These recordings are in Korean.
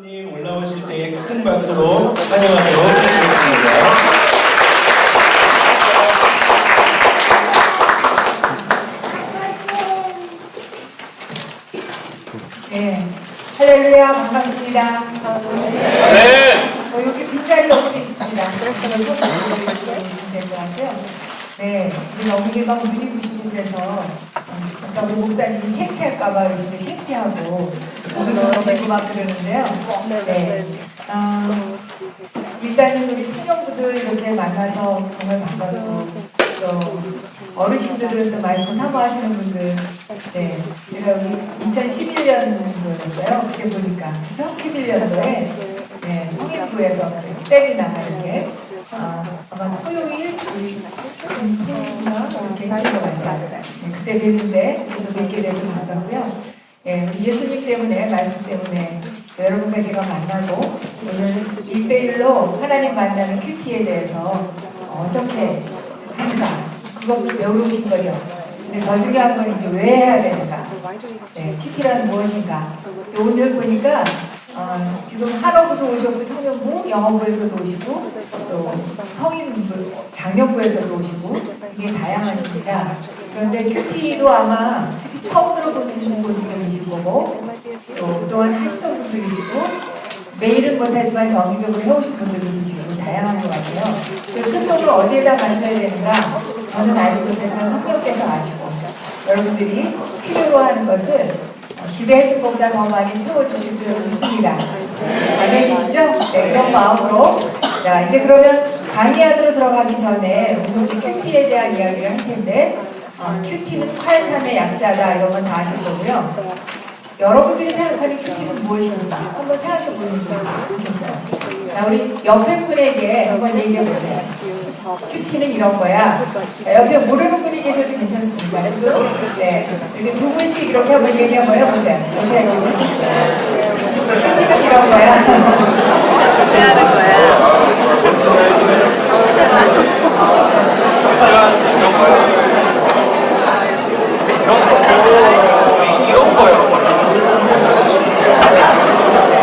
님 올라오실 때 큰 박수로 환영하도록 하시겠습니다. 네, 할렐루야, 반갑습니다. 네. 여기 빈자리 여기 있습니다. 그래서 될 것 같아요. 네, 이제 너무 이게 막 눈이 부시고 그래서 아까 우리 목사님이 창피할까봐 그러시는데 창피하고 눈이 부시고 막 그러는데요. 네, 일단은 우리 청년부들 이렇게 만나서 정말 반갑고 또 어르신들은 또 말씀 사모하시는 분들, 네, 제가 여기 2011년도였어요. 그때 보니까, 그쵸? 11년도에 네, 성인부에서 세미나 이렇게 아마 토요일, 금토일이나 이렇게 했던 것 같아요. 네, 그때 뵀는데 그래서 뵙게 돼서 반갑고요. 네, 우리 예수님 때문에, 말씀 때문에 여러분과 제가 만나고 오늘 1대1로 하나님 만나는 큐티에 대해서 어떻게 하는가 그거 배우러 오신 거죠. 근데 더 중요한 건 이제 왜 해야 되는가. 네, 큐티란 무엇인가. 오늘 보니까 지금 한어부도 오셨고 청년부, 영어부에서도 오시고 또 성인부, 장년부에서도 오시고 이게 다양하십니다. 그런데 큐티도 아마 큐티 처음 들어보는 분들도 계실 거고 또 그동안 하시던 분도 계시고 매일은 못하지만 정기적으로 해오신 분들도 계시고 다양한 것 같아요. 그래서 초점을 어디에다 맞춰야 되는가 저는 알지 못하지만 성령께서 아시고 여러분들이 필요로 하는 것을 기대했던 것보다 더 많이 채워주실 줄 믿습니다. 아멘이시죠? 네, 그런 마음으로 자 이제 그러면 강의안으로 들어가기 전에 오늘 우리 큐티에 대한 이야기를 할 텐데 큐티는 quiet함의 약자다 이런 건 다 아실 거고요. 여러분들이 생각하는 큐티는 무엇인지 한번 생각해 보는 게 좋겠어요. 자, 우리 옆에 분에게 한번 얘기해 보세요. 큐티는 이런 거야. 옆에 모르는 분이 계셔도 괜찮습니다. 지금 네, 이제 두 분씩 이렇게 한번 얘기 한번 해보세요. 옆에 계신 큐티는 이런 거야. 어떻게 하는 거야? 이런 거요.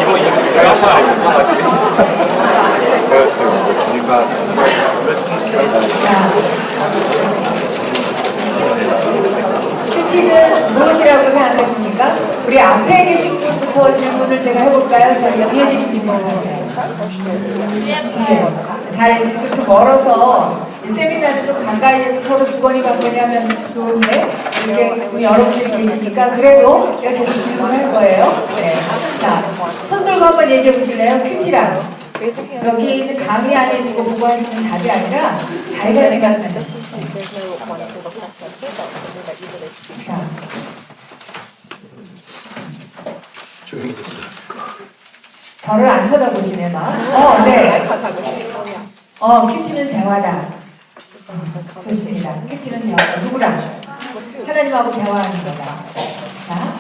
이거 내가 잘 알고 가지. 주님과 큐티는 무엇이라고 생각하십니까? 우리 앞에 계신 분부터 질문을 제가 해볼까요? 저희 뒤에 계신 분부터. 뒤에. 잘 이렇게 멀어서 세미나는 좀 가까이에서 서로 주거니 받거니 하면 좋은데 이렇게 좀 여러분들이 계시니까 그래도 제가 계속 질문할 거예요. 네. 자, 손 들고 한번 얘기해 보실래요? 큐티랑. 여기 이제 강의 안에 있는 거 보고 하시는 답이 아니라 자기가 생각하는. 자. 조용히 됐어요. 저를 안 쳐다보시네, 막. 네. 큐티는 대화다. 좋습니다. 큐티는 대화다. 누구랑? 하나님하고 대화하는 거다. 자,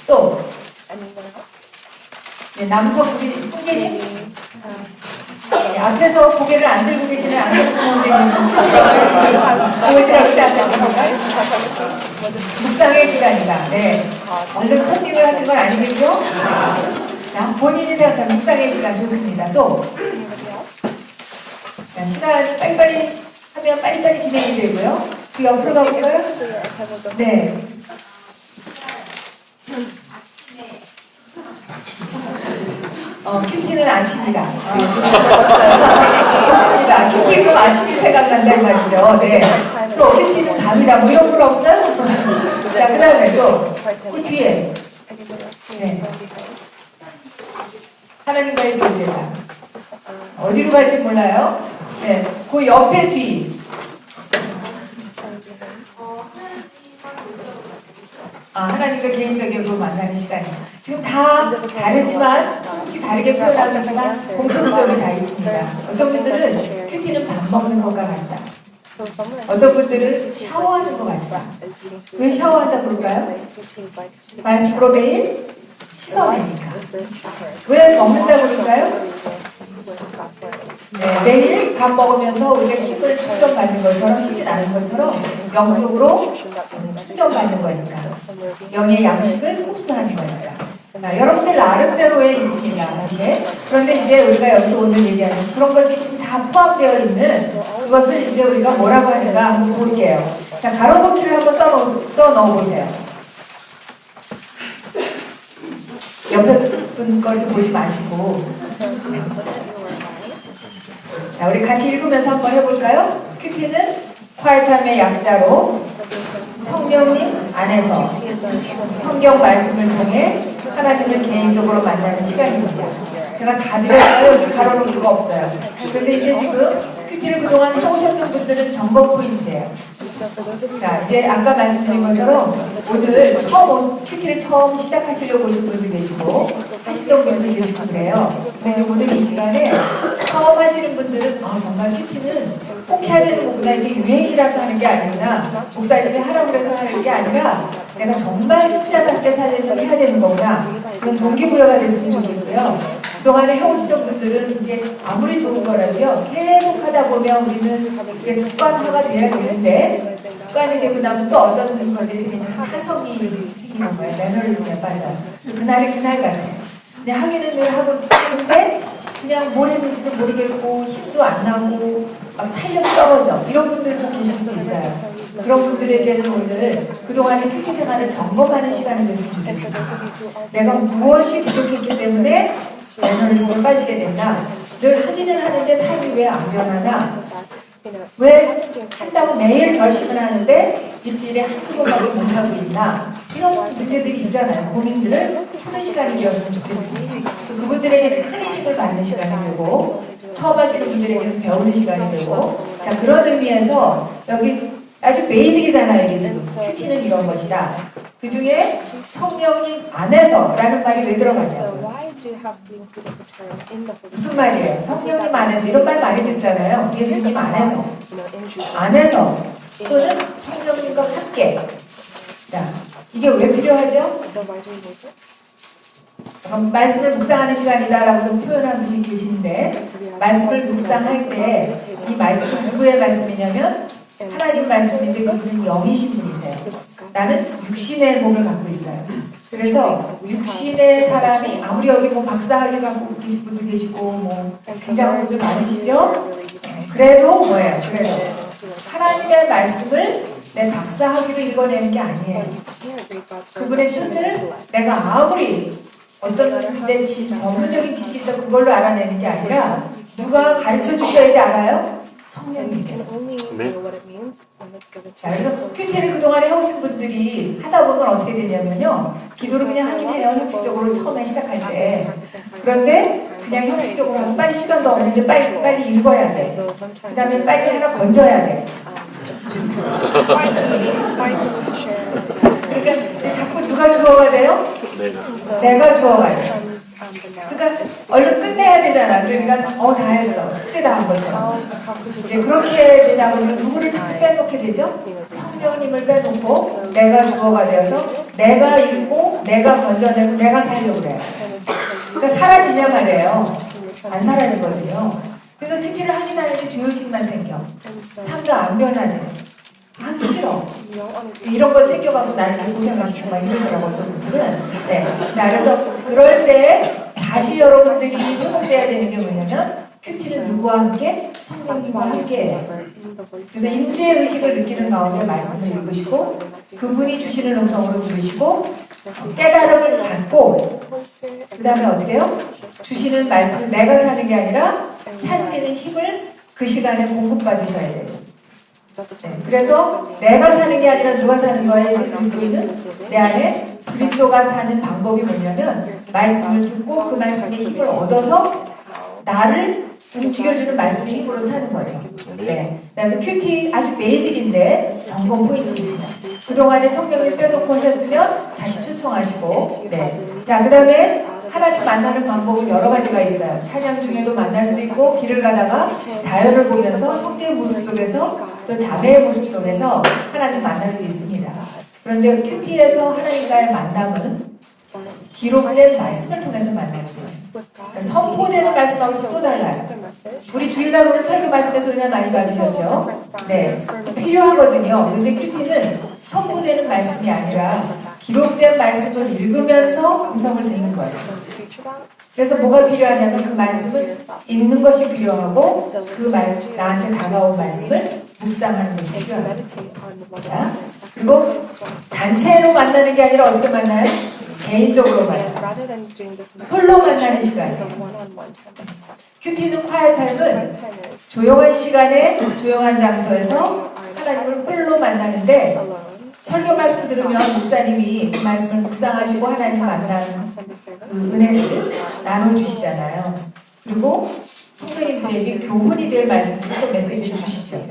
또. 네, 남성 우리 후계님. 네, 앞에서 고개를 안 들고 계시는 안경수 선생님 무엇이라고 생각하십니까? 묵상의 시간이다. 네. 얼른 컨닝을 하신 건 아니겠죠? 자, 본인이 생각하는 묵상의 시간 좋습니다. 또. 자, 시간 빨리빨리 하면 빨리빨리 진행이 되고요. 그 옆으로 가볼까요? 네. 큐티는 아침이다. 좋습니다. 큐티 그럼 아침이 생각난단 말이죠. 네. 또 큐티는 밤이다. 뭐 이런 분 없어요? 자, 그 다음에 또 그 뒤에 네. 하나님과의 교제다. 어디로 갈지 몰라요? 네. 그 옆에 뒤. 하나님과 개인적으로 만나는 시간이에요. 지금 다 다르지만 조금씩 다르게 표현하지만 공통점이 다 있습니다. 어떤 분들은 큐티는 밥 먹는 것과 같다. 어떤 분들은 샤워하는 것 같다. 왜 샤워한다 그럴까요? 말씀으로 매일 씻어내니까. 왜 먹는다 그럴까요? 네, 매일 밥 먹으면서 우리가 힘을 충전받는 것처럼 힘이 나는 것처럼 영적으로 충전받는 거니까 영의 양식을 흡수하는 거니까 여러분들 나름대로에 있습니다. 이렇게 그런데 이제 우리가 여기서 오늘 얘기하는 그런 것이 지금 다 포함되어 있는 그것을 이제 우리가 뭐라고 하는가 한번 볼게요. 자, 가로놓기를 한번 써 넣어보세요. 옆에 분 걸 보지 마시고. 자, 우리 같이 읽으면서 한번 해볼까요? 큐티는 콰이타임의 약자로 성령님 안에서 성경 말씀을 통해 하나님을 개인적으로 만나는 시간입니다. 제가 다 드렸어요. 여기 가로놓기가 없어요. 그런데 이제 지금 큐티를 그동안 해오셨던 분들은 점검 포인트예요. 자, 이제 아까 말씀드린 것처럼 오늘 큐티를 처음 시작하시려고 오신 분도 계시고 하시던 분도 계시고 그래요. 근데 오늘 이 시간에 처음 하시는 분들은 정말 큐티는 꼭 해야 되는 거구나. 이게 유행이라서 하는 게 아니구나. 목사님이 하라고 해서 하는 게 아니라 내가 정말 신자답게 살려면 해야 되는 거구나. 그런 동기부여가 됐으면 좋겠고요. 그동안에 해오시던 분들은 이제 아무리 좋은 거라도요. 계속 하다 보면 우리는 그게 습관화가 돼야 되는데 습관이 되고 나면 또 어떤 것들이 생기는 하성이 생기는 거예요. 매너리즘에 빠져요. 그날이 그날 같아요. 근데 하기는 늘 하고 있는데 그냥 뭘 했는지도 모르겠고 힘도 안 나고 막 탄력이 떨어져. 이런 분들도 계실 수 있어요. 그런 분들에게는 오늘 그동안의 큐티 생활을 점검하는 시간이 됐으면 좋겠습니다. 내가 무엇이 부족했기 때문에 매너리즘에 빠지게 됐나? 늘 하기는 하는데 삶이 왜 안 변하나? 왜 한다고 매일 결심을 하는데 일주일에 한두 번밖에 못하고 있나? 이런 문제들이 있잖아요. 고민들을 푸는 시간이 되었으면 좋겠습니다. 그분들에게는 클리닉을 받는 시간이 되고 처음 하시는 분들에게는 배우는 시간이 되고 자, 그런 의미에서 여기 아주 베이직이잖아요. 이게 지금 큐티는 이런 것이다. 그 중에 성령님 안에서 라는 말이 왜 들어가냐고요. 무슨 말이에요? 성령님 안에서 이런 말 많이 듣잖아요. 예수님 안에서 또는 성령님과 함께. 자, 이게 왜 필요하죠? 말씀을 묵상하는 시간이다라고도 표현한 분이 계시는데 말씀을 묵상할 때 이 말씀은 누구의 말씀이냐면 하나님 말씀인데 그분은 영이신 분이세요. 나는 육신의 몸을 갖고 있어요. 그래서 육신의 사람이 아무리 여기 뭐 박사학위 갖고 계신 분도 계시고 뭐 굉장한 분들 많으시죠? 그래도 뭐예요? 그래도 하나님의 말씀을 내 박사학위로 읽어내는 게 아니에요. 그분의 뜻을 내가 아무리 어떤 내 전문적인 지식이 있어 그걸로 알아내는 게 아니라 누가 가르쳐 주셔야지 알아요? 성령님께서. 자, 그래서 큐티를 그동안에 해오신 분들이 하다 보면 어떻게 되냐면요. 기도를 그냥 하긴 해요. 형식적으로 처음에 시작할 때. 그런데 그냥 형식적으로 하면 빨리 시간도 없는데 빨리 읽어야 돼. 그 다음에 빨리 하나 건져야 돼. 그러니까 자꾸 누가 주어가 돼요? 내가 주어가 돼요. 그러니까 얼른 끝내야 되잖아. 그러니까 다 했어. 숙제 다 한 것처럼. 이제 그렇게 되다 보면 누구를 자꾸 빼놓게 되죠? 성령님을 빼놓고 내가 주어가 되어서 내가 읽고 내가 건져내고 내가 살려고 그래요. 그러니까 사라지냐 말이에요. 안 사라지거든요. 그러니까 큐티를 하긴 하는데 죄의식만 생겨. 삶도 안 변하네. 하기 싫어. 이런 거 생겨가지고 나를 고생하시고 막 이러더라고 어떤 분들은. 네. 자, 그래서 그럴 때 다시 여러분들이 회복돼야 되는 게 뭐냐면 큐티는 누구와 함께? 성령님과 함께해요. 그래서 임재의식을 느끼는 가운데 말씀을 읽으시고 그분이 주시는 음성으로 들으시고 깨달음을 받고 그 다음에 어떻게 해요? 주시는 말씀을 내가 사는 게 아니라 살 수 있는 힘을 그 시간에 공급받으셔야 돼요. 네, 그래서 내가 사는 게 아니라 누가 사는 거예요? 이제 그리스도인은 내 안에 그리스도가 사는 방법이 뭐냐면 말씀을 듣고 그 말씀의 힘을 얻어서 나를 움직여주는 말씀의 힘으로 사는 거죠. 네, 그래서 큐티 아주 베이직인데 점검 포인트입니다. 그동안에 성경을 빼놓고 하셨으면 다시 초청하시고 네. 자, 그 다음에 하나님 만나는 방법은 여러 가지가 있어요. 찬양 중에도 만날 수 있고 길을 가다가 자연을 보면서 형제의 모습 속에서 또 자매의 모습 속에서 하나님 만날 수 있습니다. 그런데 큐티에서 하나님과의 만남은 기록된 말씀을 통해서 만나는 거예요. 그러니까 선포되는 말씀하고는 또 달라요. 우리 주일날로는 설교 말씀에서 은혜 많이 받으셨죠? 네, 필요하거든요. 그런데 큐티는 선포되는 말씀이 아니라 기록된 말씀을 읽으면서 음성을 듣는 거예요. 그래서 뭐가 필요하냐면 그 말씀을 읽는 것이 필요하고 나한테 다가온 말씀을 묵상하는 것이 필요합니다. 그리고 단체로 만나는 게 아니라 어떻게 만나요? 개인적으로 만나요. 홀로 만나는 시간이에요. 큐티는 콰이어 타임은 조용한 시간에 조용한 장소에서 하나님을 홀로 만나는데 설교 말씀 들으면 목사님이 그 말씀을 묵상하시고 하나님 만나는 그 은혜를 나눠주시잖아요. 그리고 성도님들에게 교훈이 될 말씀을 또 메시지를 주시죠.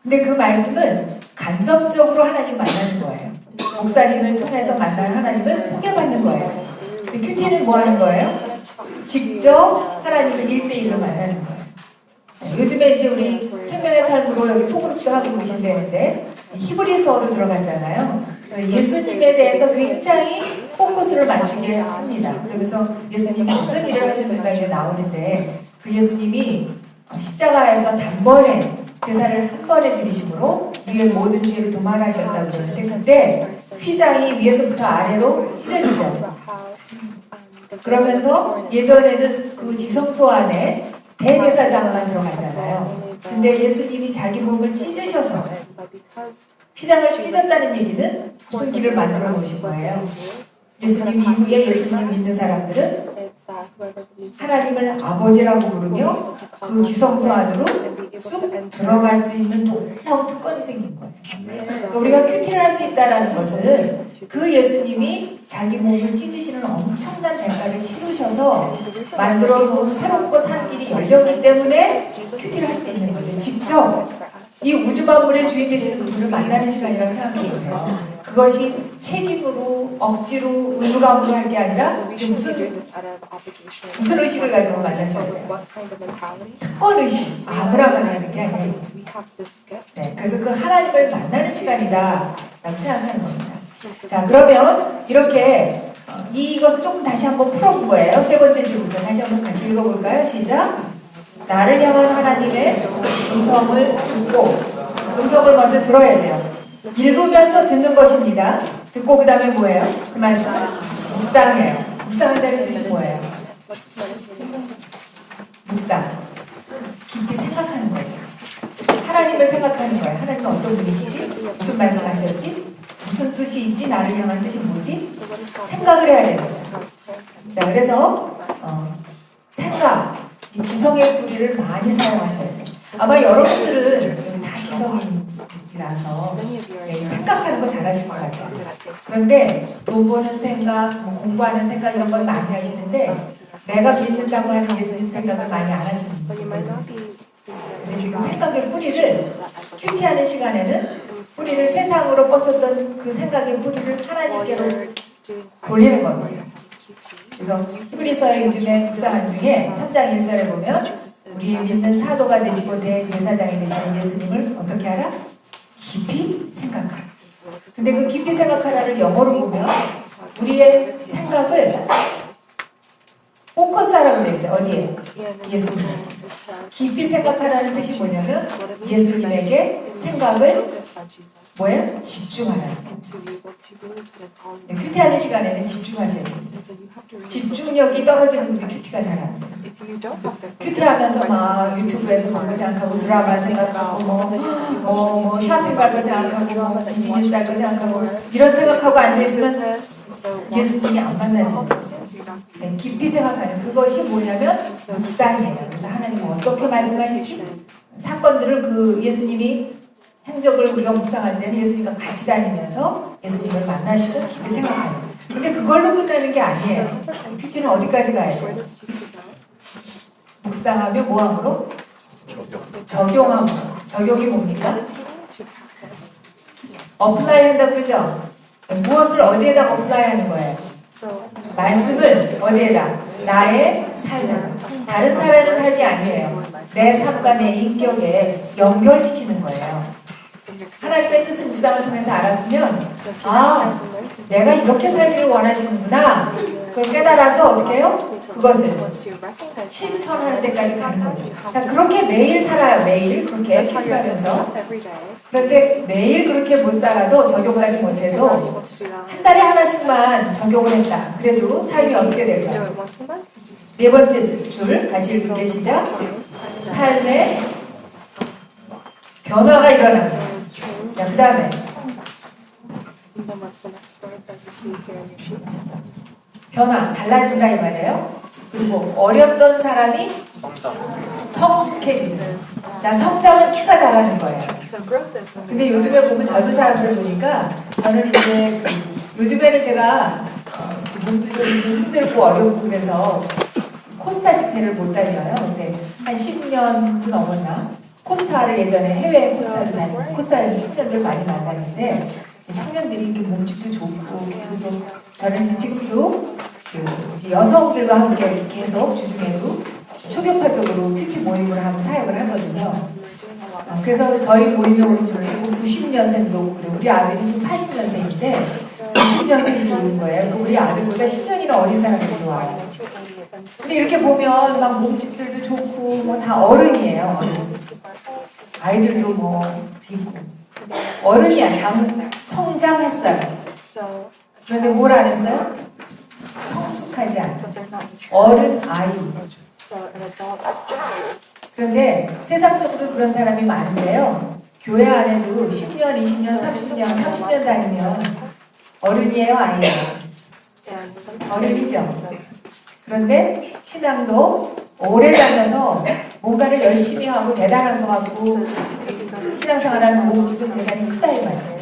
근데 그 말씀은 간접적으로 하나님 만나는 거예요. 목사님을 통해서 만나는 하나님을 소개받는 거예요. 근데 큐티는 뭐 하는 거예요? 직접 하나님을 1대1로 만나는 거예요. 요즘에 이제 우리 생명의 삶으로 여기 소그룹도 하고 계신다는데 히브리서로 들어갔잖아요. 예수님에 대해서 굉장히 포커스를 맞추게 합니다. 그래서 예수님이 어떤 일을 하셨는가 이제 나오는데 그 예수님이 십자가에서 단번에 제사를 한 번에 드리심으로 우리의 모든 죄를 도말하셨다고 그러는데 그때 휘장이 위에서부터 아래로 휘저리죠. 그러면서 예전에는 그 지성소 안에 대제사장만 들어가잖아요. 근데 예수님이 자기 몸을 찢으셔서 휘장을 찢었다는 얘기는 무슨 길을 만들어 놓으신 거예요. 예수님 이후에 예수님을 믿는 사람들은 하나님을 아버지라고 부르며 그 지성소 안으로 쑥 들어갈 수 있는 놀라운 특권이 생긴 거예요. 그러니까 우리가 큐티를 할 수 있다는 것은 그 예수님이 자기 몸을 찢으시는 엄청난 대가를 치르셔서 만들어 놓은 새롭고 산 길이 열렸기 때문에 큐티를 할 수 있는 거죠. 직접 이 우주 만물의 주인 되시는 그분을 만나는 시간이라고 생각해 보세요. 그것이 책임으로 억지로 의무감으로 할 게 아니라 무슨 의식을 가지고 만나셔야 돼요. 특권 의식, 아무나 만나는 게 아니에요. 네, 그래서 그 하나님을 만나는 시간이다 라고 생각하는 겁니다. 자, 그러면 이렇게 이것을 조금 다시 한번 풀어본 거예요. 세 번째 줄부터 다시 한번 같이 읽어볼까요? 시작! 나를 향한 하나님의 음성을 듣고, 음성을 먼저 들어야 돼요. 읽으면서 듣는 것입니다. 듣고 그 다음에 뭐예요? 그 말씀을 묵상해요. 묵상한다는 뜻이 뭐예요? 묵상. 깊이 생각하는 거죠. 하나님을 생각하는 거예요. 하나님은 어떤 분이시지? 무슨 말씀하셨지? 무슨 뜻이 있지? 나를 향한 뜻이 뭐지? 생각을 해야 됩니다. 자, 그래서 생각, 이 지성의 뿌리를 많이 사용하셔야 돼요. 아마 여러분들은 다 지성인이라서 생각하는 거 잘하실 것 같아요. 그런데 돈 버는 생각, 공부하는 생각 이런 건 많이 하시는데 내가 믿는다고 하는 예수님 생각을 많이 안 하시는 분들. 그래서 지금 생각의 뿌리를 큐티하는 시간에는 뿌리를 세상으로 뻗쳤던 그 생각의 뿌리를 하나님께로 돌리는 겁니다. 그래서 히브리서의 요즘에 묵상한 중에 3장 1절에 보면 우리의 믿는 사도가 되시고 대제사장이 되시는 예수님을 어떻게 하라? 깊이 생각하라. 근데 그 깊이 생각하라를 영어로 보면 우리의 생각을 포커스하라고 되어 있어요. 어디에? 예수님. 깊이 생각하라는 뜻이 뭐냐면 예수님에게 생각을 뭐예요? 집중하라. 큐티하는 시간에는 집중하셔야 돼요. 집중력이 떨어지는 분이 큐티가 잘 안 돼요. 큐티하면서 막 유튜브에서 볼 거 생각하고 드라마 생각하고 뭐 쇼핑 갈 거 생각하고 뭐 비즈니스 할 거 생각하고 이런 생각하고 앉아있으면 예수님이 안 만나지는 거예요. 네, 깊이 생각하는 그것이 뭐냐면 묵상이에요. 그래서 하나님은 어떻게 말씀하실지 사건들을 그 예수님이 행적을 우리가 묵상할 때는 예수님과 같이 다니면서 예수님을 만나시고 깊이 생각하는. 근데 그걸로 끝나는 게 아니에요. 큐티는 어디까지 가야 돼요? 묵상하며 뭐함으로? 적용함으로. 적용이 뭡니까? 어플라이 한다고 그러죠? 무엇을 어디에다 어플라이 하는 거예요? 말씀을 어디에다? 나의 삶에. 다른 사람의 삶이 아니에요. 내 삶과 내 인격에 연결시키는 거예요. 하나님의 뜻을 묵상을 통해서 알았으면 아, 내가 이렇게 살기를 원하시는구나. 그걸 깨달아서 어떻게 해요? 그것을 실천하는 데까지 가는 거죠. 자, 그렇게 매일 살아요. 매일 그렇게 큐티하면서. 그런데 매일 그렇게 못 살아도 적용하지 못해도 한 달에 하나씩만 적용을 했다. 그래도 삶이 어떻게 될까요? 네 번째 줄 같이 읽을게요. 시작. 삶의 변화가 일어납니다. 자, 그 다음에 변화, 달라진다 이 말이에요. 그리고 어렸던 사람이 성숙해진다. 자, 성장은 키가 자라는 거예요. 근데 요즘에 보면 젊은 사람들 보니까 저는 이제 요즘에는 제가 몸도 좀 이제 힘들고 어렵고 그래서 코스타 집회를 못 다녀요. 근데 한 10년도 넘었나? 코스타를 예전에 해외 코스타를 다니고 코스타를 청년들 많이 만나는데 청년들이 이렇게 몸집도 좋고 그리고 또 저는 이제 지금도 이제 여성들과 함께 계속 주중에도 초교파적으로 큐티 모임을 하고 사역을 하거든요. 그래서 저희 모임에 오는 분들이 90년생도 우리 아들이 지금 80년생인데 90년생이 오는 거예요. 우리 아들보다 10년이나 어린 사람들이 와요. 근데 이렇게 보면 막 몸집들도 좋고 뭐 다 어른이에요. 아이들도 뭐 있고 어른이야. 성장했어요. 그런데 뭘 안 했어요? 성숙하지 않아. 어른 아이. 그런데 세상적으로 그런 사람이 많은데요. 교회 안에도 10년, 20년, 30년 다니면 어른이에요, 아이예요? 어른이죠. 그런데 신앙도 오래 다녀서 뭔가를 열심히 하고 대단한 거 같고 신앙생활하는 몸집은 대단히 크다 이 말이에요.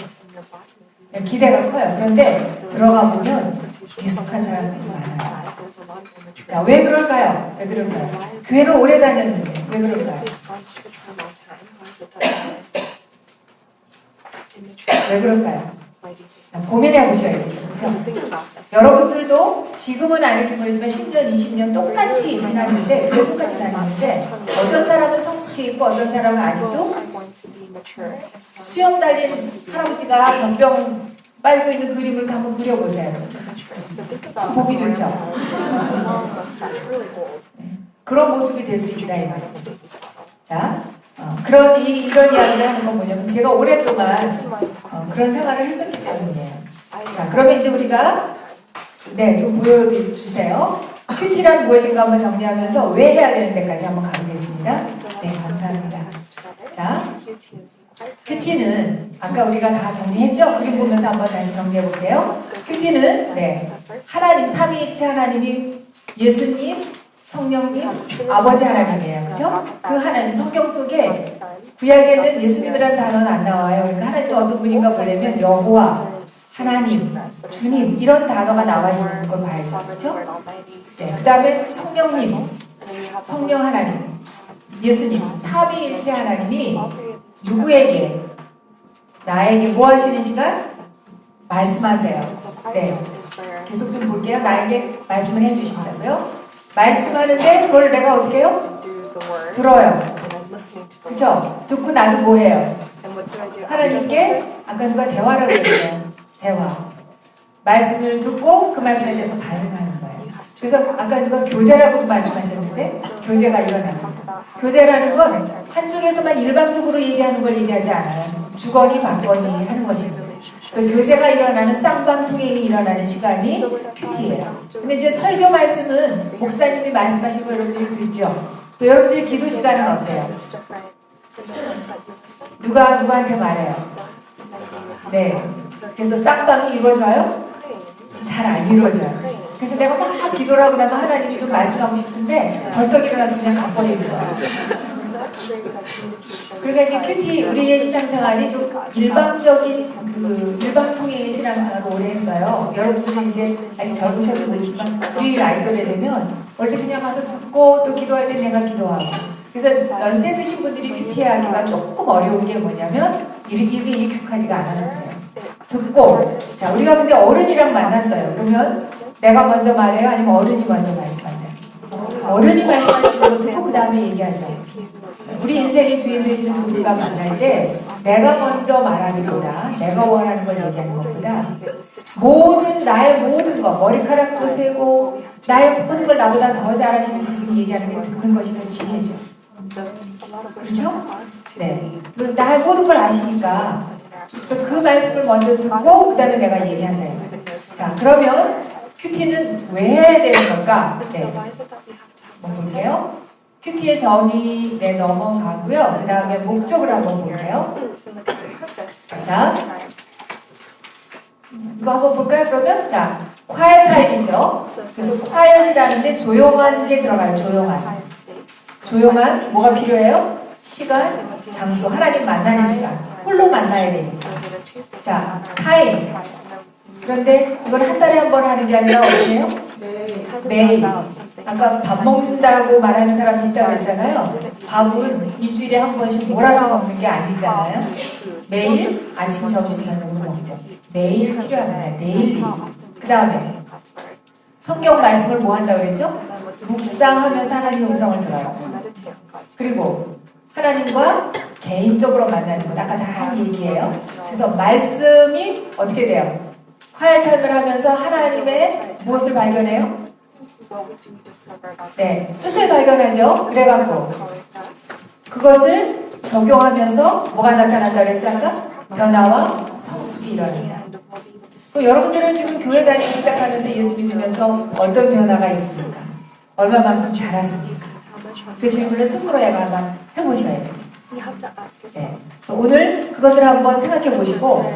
기대가 커요. 그런데 들어가 보면 미숙한 사람들이 많아요. 자, 왜 그럴까요? 왜 그럴까요? 교회는 오래 다녔는데 왜 그럴까요? 왜 그럴까요? 고민해 보셔야겠죠. 그렇죠? 여러분들도 지금은 아닐지 모르지만 10년, 20년 똑같이 지났는데 왜 똑같이 다녔는데 어떤 사람은 성숙해 있고 어떤 사람은 아직도 수염 달린 할아버지가 젖병 빨고 있는 그림을 한번 그려보세요. 보기 좋죠? 그런 모습이 될 수 있다 이 말이죠. 자, 이런 이야기를 하는 건 뭐냐면 제가 오랫동안 그런 생활을 했었기 때문이에요. 자, 그러면 이제 우리가 좀 보여주세요. 큐티란 무엇인가 한번 정리하면서 왜 해야 되는 데까지 한번 가보겠습니다. 네, 감사합니다. 자, 큐티는 아까 우리가 다 정리했죠? 그림 보면서 한번 다시 정리해 볼게요. 큐티는 하나님, 삼위일체 하나님이 예수님, 성령님, 아버지 하나님이에요. 그죠? 그 하나님, 성경 속에 구약에는 예수님이라는 단어는 안 나와요. 그러니까 하나님이 어떤 분인가 보려면 여호와, 하나님, 주님 이런 단어가 나와 있는 걸 봐야죠. 그렇죠? 네, 그 다음에 성령님, 성령 하나님, 예수님, 삼위일체 하나님이 누구에게, 나에게 뭐 하시는 시간? 말씀하세요. 네, 계속 좀 볼게요. 나에게 말씀을 해주신다고요? 말씀하는데 그걸 내가 어떻게 해요? 들어요. 그렇죠? 듣고 나도 뭐 해요? 하나님께 아까 누가 대화라고 그랬어요. 대화. 말씀을 듣고 그 말씀에 대해서 반응하는 거예요. 그래서 아까 누가 교제라고도 말씀하셨는데 교제가 일어나는 거예요. 교제라는 건 한쪽에서만 일방적으로 얘기하는 걸 얘기하지 않아요. 주거니 받거니 하는 것입니다. 그래서 교제가 일어나는 쌍방통행이 일어나는 시간이 큐티예요. 근데 이제 설교 말씀은 목사님이 말씀하시고 여러분들이 듣죠. 또 여러분들이 기도 시간은 어때요? 누가 누구한테 말해요? 네. 그래서 쌍방이 이루어져요? 잘 안 이루어져요. 그래서 내가 막 기도를 하고 나면 하나님이 좀 말씀하고 싶은데 벌떡 일어나서 그냥 가버리는 거예요. 그러니까 이제 큐티 우리의 신앙생활이 좀 일방적인 일방통행의 신앙생활을 오래 했어요. 여러분들은 이제 아직 젊으셔서 모르지만 우리 나이 또래 되면 원래 그냥 가서 듣고 또 기도할 때 내가 기도하고. 그래서 연세 드신 분들이 큐티 하기가 조금 어려운 게 뭐냐면 이게 익숙하지가 않아서 그래요. 듣고 자 우리가 근데 어른이랑 만났어요. 그러면 내가 먼저 말해요? 아니면 어른이 먼저 말씀하세요? 어른이 말씀하시는 거 듣고 그 다음에 얘기하죠. 우리 인생의 주인 되시는 그분과 만날 때 내가 먼저 말하기보다 내가 원하는 걸 얘기하는 것보다 나의 모든 것 머리카락도 세고 나의 모든 걸 나보다 더 잘하시는 그분이 얘기하는 걸 듣는 것이 더 지혜죠. 그렇죠? 네. 나의 모든 걸 아시니까 그래서 그 말씀을 먼저 듣고 그 다음에 내가 얘기한다. 자 그러면 큐티는 왜 해야 되는 걸까? 네. 한번 볼게요. 큐티의 전이 넘어가고요. 그 다음에 목적을 한번 볼게요. 자, 이거 한번 볼까요? 그러면 자, quiet time이죠. 그래서 quiet이라는데 조용한 게 들어가요. 조용한 뭐가 필요해요? 시간, 장소, 하나님 만나는 시간. 홀로 만나야 되니까. 자, time. 그런데 이걸 한 달에 한 번 하는 게 아니라 어떻게 해요? 매일. 아까 밥 먹는다고 말하는 사람도 있다고 했잖아요. 밥은 일주일에 한 번씩 몰아서 먹는 게 아니잖아요. 매일 아침, 점심, 저녁으로 먹죠. 매일 필요합니다. 데일리. 그 다음에 성경 말씀을 뭐 한다고 그랬죠? 묵상하면서 하나님 음성을 들어요. 그리고 하나님과 개인적으로 만나는 건 아까 다 한 얘기예요. 그래서 말씀이 어떻게 돼요? quiet time을 하면서 하나님의 무엇을 발견해요? 네, 뜻을 발견하죠. 그래갖고 그것을 적용하면서 뭐가 나타난다 그랬지 아까? 변화와 성숙이 일어납니다. 여러분들은 지금 교회 다니기 시작하면서 예수 믿으면서 어떤 변화가 있습니까? 얼마만큼 자랐습니까? 그 질문을 스스로 한번 해보셔야겠죠. 네. 오늘 그것을 한번 생각해 보시고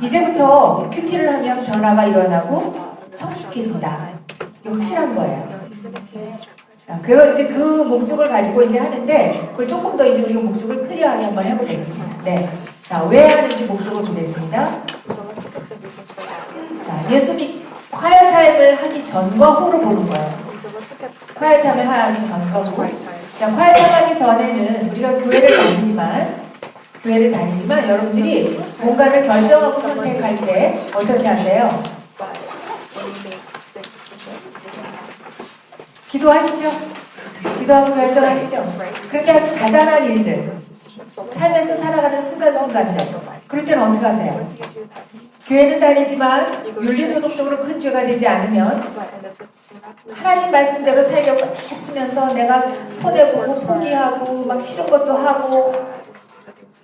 이제부터 큐티를 하면 변화가 일어나고 성숙해진다. 이게 확실한 거예요. 그래서 이제 그 목적을 가지고 이제 하는데 그걸 조금 더 이제 우리가 목적을 클리어하게 한번 해보겠습니다. 네. 자, 왜 하는지 목적을 보겠습니다. 자, 예수님 quiet time을 하기 전과 후로 보는 거예요. quiet time을 하기 전과 후. 자, quiet time 하기 전에는 우리가 교회를 다니지만 여러분들이 뭔가를 결정하고 선택할 때 어떻게 하세요? 기도하시죠? 기도하고 결정하시죠? 그렇게 아주 자잘한 일들, 삶에서 살아가는 순간순간들, 그럴 때는 어떻게 하세요? 교회는 다니지만 윤리도덕적으로 큰 죄가 되지 않으면 하나님 말씀대로 살려고 애쓰면서 내가 손해보고 포기하고 막 싫은 것도 하고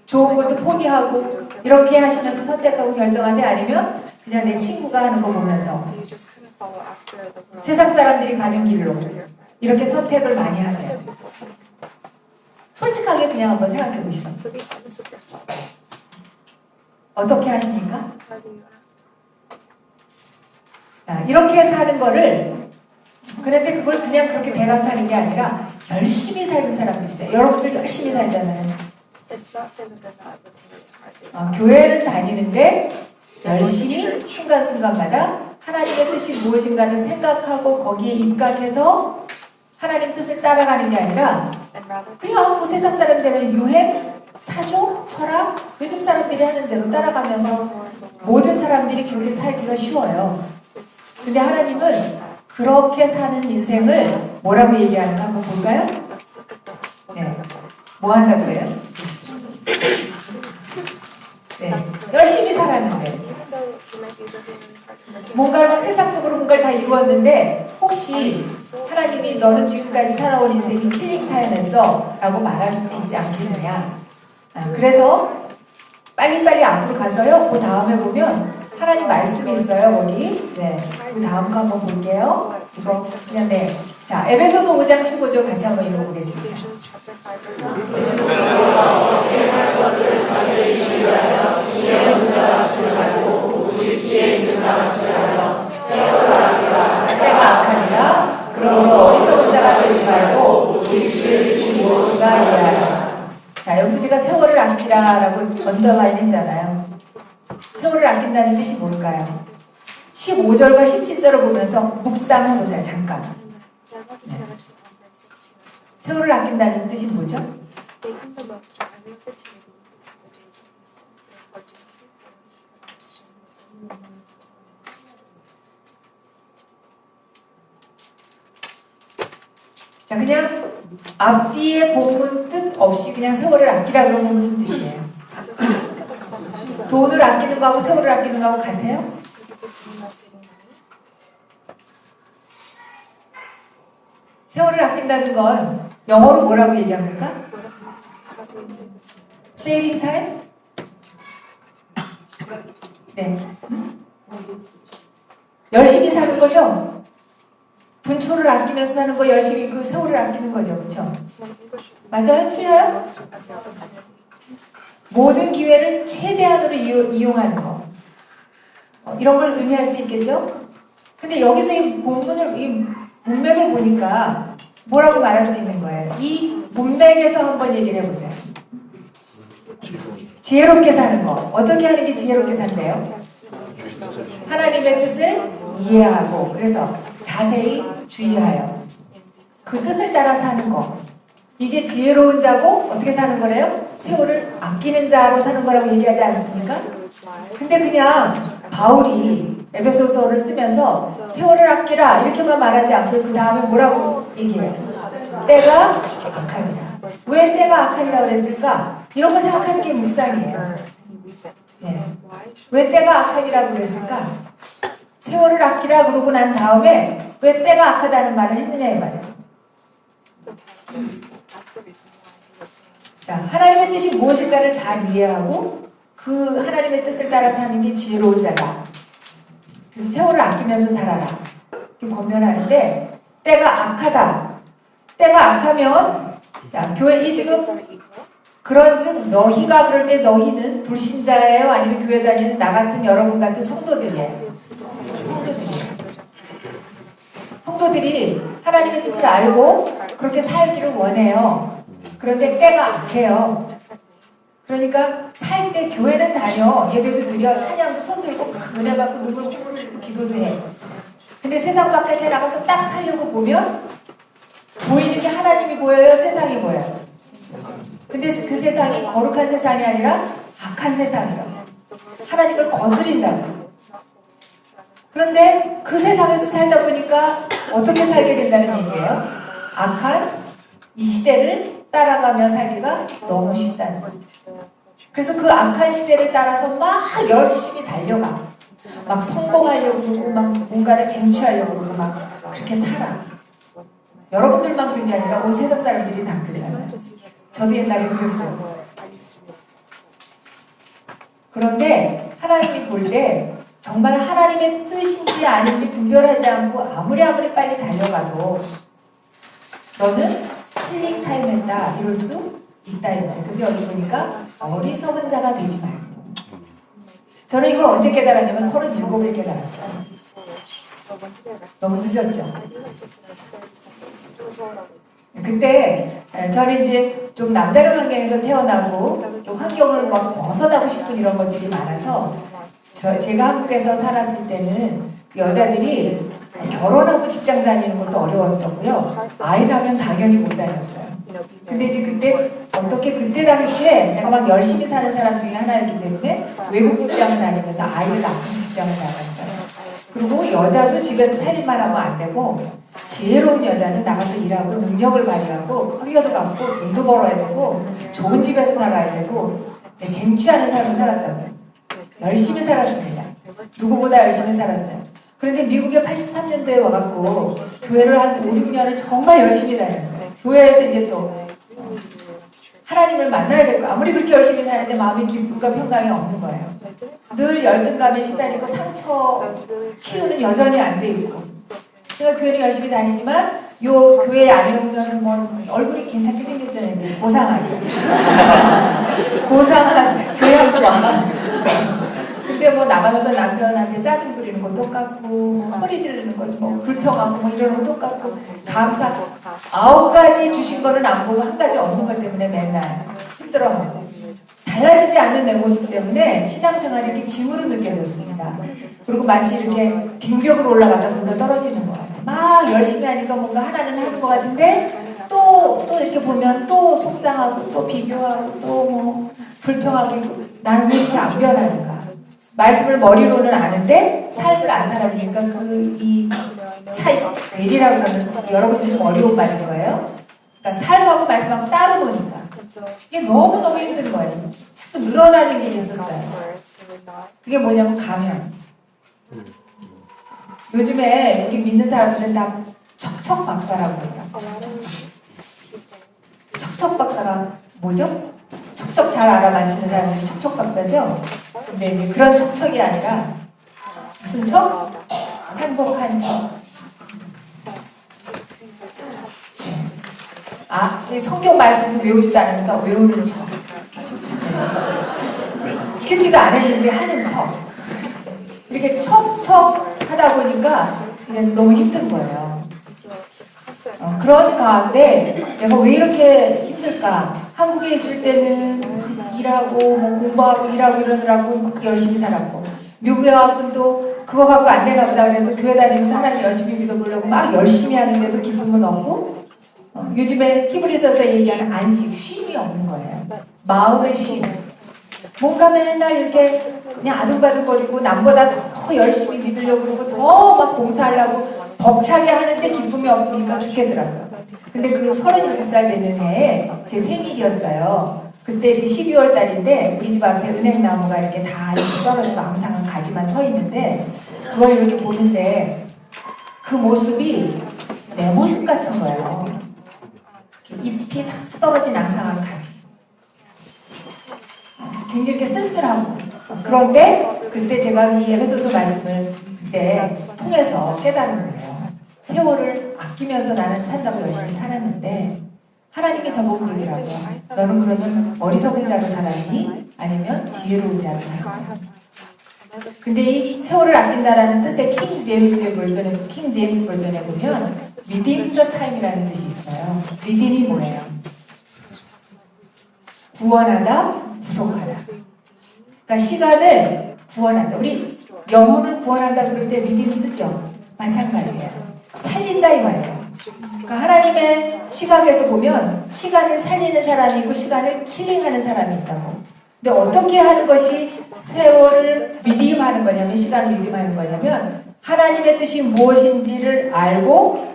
좋은 것도 포기하고 이렇게 하시면서 선택하고 결정하지 않으면 그냥 내 친구가 하는 거 보면서 세상 사람들이 가는 길로 이렇게 선택을 많이 하세요. 솔직하게 그냥 한번 생각해 보시죠. 어떻게 하십니까? 자, 이렇게 사는 거를 그런데 그걸 그냥 그렇게 대강 사는 게 아니라 열심히 사는 사람들이죠. 여러분들 열심히 살잖아요. 교회는 다니는데 열심히 순간순간마다 하나님의 뜻이 무엇인가를 생각하고 거기에 입각해서 하나님 뜻을 따라가는 게 아니라 그냥 뭐 세상 사람들은 유행, 사조, 철학, 요즘 사람들이 하는 대로 따라가면서 모든 사람들이 그렇게 살기가 쉬워요. 근데 하나님은 그렇게 사는 인생을 뭐라고 얘기하는가 한번 볼까요? 네. 뭐 한다 그래요? 네. 열심히 살았는데 뭔가를 막 세상적으로 뭔가를 다 이루었는데 혹시 하나님이 너는 지금까지 살아온 인생이 킬링 타임했어 라고 말할 수도 있지 않겠느냐. 그래서 빨리빨리 앞으로 가서요. 그 다음에 보면 하나님 말씀이 있어요. 거기. 네. 그 다음 거 한번 볼게요. 이거 그냥 네. 자, 에베소서 5장 15절 같이 한번 읽어보겠습니다. 때가 악하니라. 그러므로 어리석은 자가 되지 말고 오직 주의 뜻이 무엇인가 이해하라. 자, 여기서 제가 세월을 아끼라라고 언더라인 했잖아요. 세월을 아낀다는 뜻이 뭘까요? 15절과 17절을 보면서 묵상해보세요. 잠깐. 네. 세월을 아낀다는 뜻이 뭐죠? 자, 그냥 앞뒤에 본문 뜻 없이 그냥 세월을 아끼라 그러면 무슨 뜻이에요? 돈을 아끼는 거하고 세월을 아끼는 거하고 같아요? 세월을 아낀다는 건 영어로 뭐라고 얘기합니까? Saving time? 네. 열심히 사는 거죠? 분초를 아끼면서 사는 거 열심히 그 세월을 아끼는 거죠. 그렇죠? 맞아요? 틀려요? 모든 기회를 최대한으로 이용하는 거. 이런 걸 의미할 수 있겠죠? 근데 여기서 이 본문을, 이 문맥을 보니까 뭐라고 말할 수 있는 거예요? 이 문맥에서 한번 얘기를 해보세요. 지혜롭게 사는 거. 어떻게 하는 게 지혜롭게 산대요? 하나님의 뜻을 이해하고, 그래서 자세히 주의하여 그 뜻을 따라 사는 거. 이게 지혜로운 자고 어떻게 사는 거래요? 세월을 아끼는 자로 사는 거라고 얘기하지 않습니까? 근데 그냥 바울이 에베소서를 쓰면서 세월을 아끼라 이렇게만 말하지 않고 그 다음에 뭐라고 얘기해요? 때가 악하니라. 왜 때가 악하니라 그랬을까? 이런 거 생각하는 게 묵상이에요. 네. 왜 때가 악하니라고 그랬을까? 세월을 아끼라 그러고 난 다음에 왜 때가 악하다는 말을 했느냐 이 말이에요. 자, 하나님의 뜻이 무엇인가를 잘 이해하고 그 하나님의 뜻을 따라서 하는 게 지혜로운 자다. 그래서 세월을 아끼면서 살아라. 이렇게 권면하는데 때가 악하다. 때가 악하면 자, 교회 이 지금 그런즉 너희가 그럴 때 너희는 불신자예요? 아니면 교회 다니는 나 같은 여러분 같은 성도들이에요? 성도들이에요. 성도들이 하나님의 뜻을 알고 그렇게 살기를 원해요. 그런데 때가 악해요. 그러니까 살 때 교회는 다녀, 예배도 드려, 찬양도 손 들고 막 은혜 받고 눈물 흘리고 기도도 해. 근데 세상 바깥에 나가서 딱 살려고 보면 보이는 게 하나님이 보여요? 세상이 보여요? 근데 그 세상이 거룩한 세상이 아니라 악한 세상이라고. 하나님을 거스린다고. 그런데 그 세상에서 살다 보니까 어떻게 살게 된다는 얘기예요? 악한 이 시대를 따라가며 살기가 너무 쉽다는 거죠. 그래서 그 악한 시대를 따라서 막 열심히 달려가. 막 성공하려고 그러고 막 뭔가를 쟁취하려고 그러고 막 그렇게 살아. 여러분들만 그런 게 아니라 온 세상 사람들이 다 그러잖아요. 저도 옛날에 그랬고. 그런데 하나님이 볼 때 정말 하나님의 뜻인지 아닌지 분별하지 않고 아무리 빨리 달려가도 너는 힐링 타임 했다 이럴 수 있다 이 말이에요. 그래서 여기 보니까 어리석은 자가 되지 말고. 저는 이걸 언제 깨달았냐면 37에 깨달았어요. 너무 늦었죠. 그때 저는 이제 좀 남다른 환경에서 태어나고 또 환경을 막 벗어나고 싶은 이런 것들이 많아서 제가 한국에서 살았을 때는 여자들이 결혼하고 직장 다니는 것도 어려웠었고요. 아이 낳으면 당연히 못 다녔어요. 근데 이제 그때 당시에 내가 막 열심히 사는 사람 중에 하나였기 때문에 외국 직장을 다니면서 아이를 낳고 직장을 나갔어요. 그리고 여자도 집에서 살림만 하면 안 되고 지혜로운 여자는 나가서 일하고 능력을 발휘하고 커리어도 갖고 돈도 벌어야 되고 좋은 집에서 살아야 되고 쟁취하는 삶을 살았다고요. 열심히 살았습니다. 누구보다 열심히 살았어요. 그런데 미국에 83년도에 와갖고 교회를 한 5, 6년을 정말 열심히 다녔어요. 교회에서 이제 또 하나님을 만나야 될 거. 아무리 그렇게 열심히 사는데 마음의 기쁨과 평강이 없는 거예요. 늘 열등감에 시달리고 상처 치유는 여전히 안 돼 있고. 제가 교회를 열심히 다니지만 요 교회 안에 오면 뭐 얼굴이 괜찮게 생겼잖아요. 고상하게. 고상한 교양과. 근데 뭐 나가면서 남편한테 짜증 부리는 거 똑같고 뭐 소리 지르는 거 뭐 불평하고 뭐 이러는 거 똑같고 감사 9가지 주신 거는 안 보고 한 가지 없는 것 때문에 맨날 힘들어하고 달라지지 않는 내 모습 때문에 신앙생활이 이렇게 짐으로 느껴졌습니다. 그리고 마치 이렇게 빙벽으로 올라가다 굴러 떨어지는 거 같아요. 막 열심히 하니까 뭔가 하나는 하는 것 같은데 또 이렇게 보면 또 속상하고 또 비교하고 또 뭐 불평하고 나는 왜 이렇게 안 변하는가. 말씀을 머리로는 아는데 삶을 안 살아주니까 이 차이, 괴리라고 그러면 여러분들이 좀 어려운 말인 거예요. 그러니까 삶하고 말씀하고 따로 노니까 이게 너무너무 힘든 거예요. 자꾸 늘어나는 게 있었어요. 그게 뭐냐면 가면. 요즘에 우리 믿는 사람들은 다 척척 박사라고 그러더라고요. 척척 박사가 뭐죠? 척척 잘 알아맞히는 사람들이 척척 박사죠? 근데 이제 그런 척척이 아니라 무슨 척? 행복한 척. 이 성경 말씀도 외우지도 않으면서 외우는 척. 네. 큐티도 안 했는데 하는 척. 이렇게 척척 하다 보니까 그냥 너무 힘든 거예요. 그런 가운데 내가 왜 이렇게 힘들까? 한국에 있을 때는 일하고 뭐 공부하고 일하고 이러느라고 막 열심히 살았고, 미국에 와서 또 그거 갖고 안 되나 보다 그래서 교회 다니면서 하나님 열심히 믿어보려고 막 열심히 하는데도 기쁨은 없고, 요즘에 히브리서에서 얘기하는 안식, 쉼이 없는 거예요. 마음의 쉼. 뭔가 맨날 이렇게 그냥 아둥바둥거리고 남보다 더 열심히 믿으려고 그러고 더 막 봉사하려고 벅차게 하는데 기쁨이 없으니까 죽겠더라고요. 근데 그 37살 되는 해에 제 생일이었어요. 그때 이렇게 12월 달인데 우리 집 앞에 은행나무가 이렇게 다 이렇게 떨어지고 앙상한 가지만 서 있는데 그걸 이렇게 보는데 그 모습이 내 모습 같은 거예요. 잎이 다 떨어진 앙상한 가지. 굉장히 이렇게 쓸쓸하고. 그런데 그때 제가 이 에베소서 말씀을 그때 통해서 깨달은 거예요. 세월을 아끼면서 나는 산다고 열심히 살았는데 하나님이 저보고 그러더라고요. 너는 그러면 어리석은 자로 살았니? 아니면 지혜로운 자로 살았니? 근데 이 세월을 아낀다라는 뜻의 킹 제임스 버전에 보면 redeem the time이라는 뜻이 있어요. redeem이 뭐예요? 구원하다, 구속하다. 그러니까 시간을 구원한다. 우리 영혼을 구원한다 그럴 때 redeem 쓰죠. 마찬가지예요. 살린다 이 말이에요. 그러니까 하나님의 시각에서 보면 시간을 살리는 사람이 있고 시간을 킬링하는 사람이 있다고. 근데 어떻게 하는 것이 세월을 리디움하는 거냐면, 시간을 리디움하는 거냐면 하나님의 뜻이 무엇인지를 알고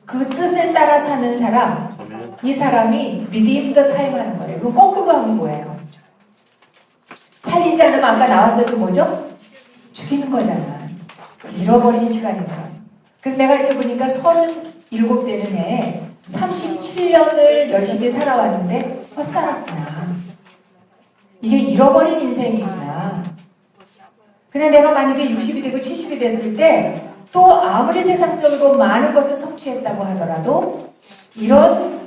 그 뜻을 따라 사는 사람, 이 사람이 redeem the time 하는 거예요. 그럼 거꾸로 하면 뭐예요? 살리지 않으면 아까 나왔었죠. 뭐죠? 죽이는 거잖아. 잃어버린 시간이죠. 그래서 내가 이렇게 보니까 37 되는 해에 37년을 열심히 살아왔는데 헛살았구나. 이게 잃어버린 인생이구나. 그냥 내가 만약에 60이 되고 70이 됐을 때 또 아무리 세상적으로 많은 것을 성취했다고 하더라도 이런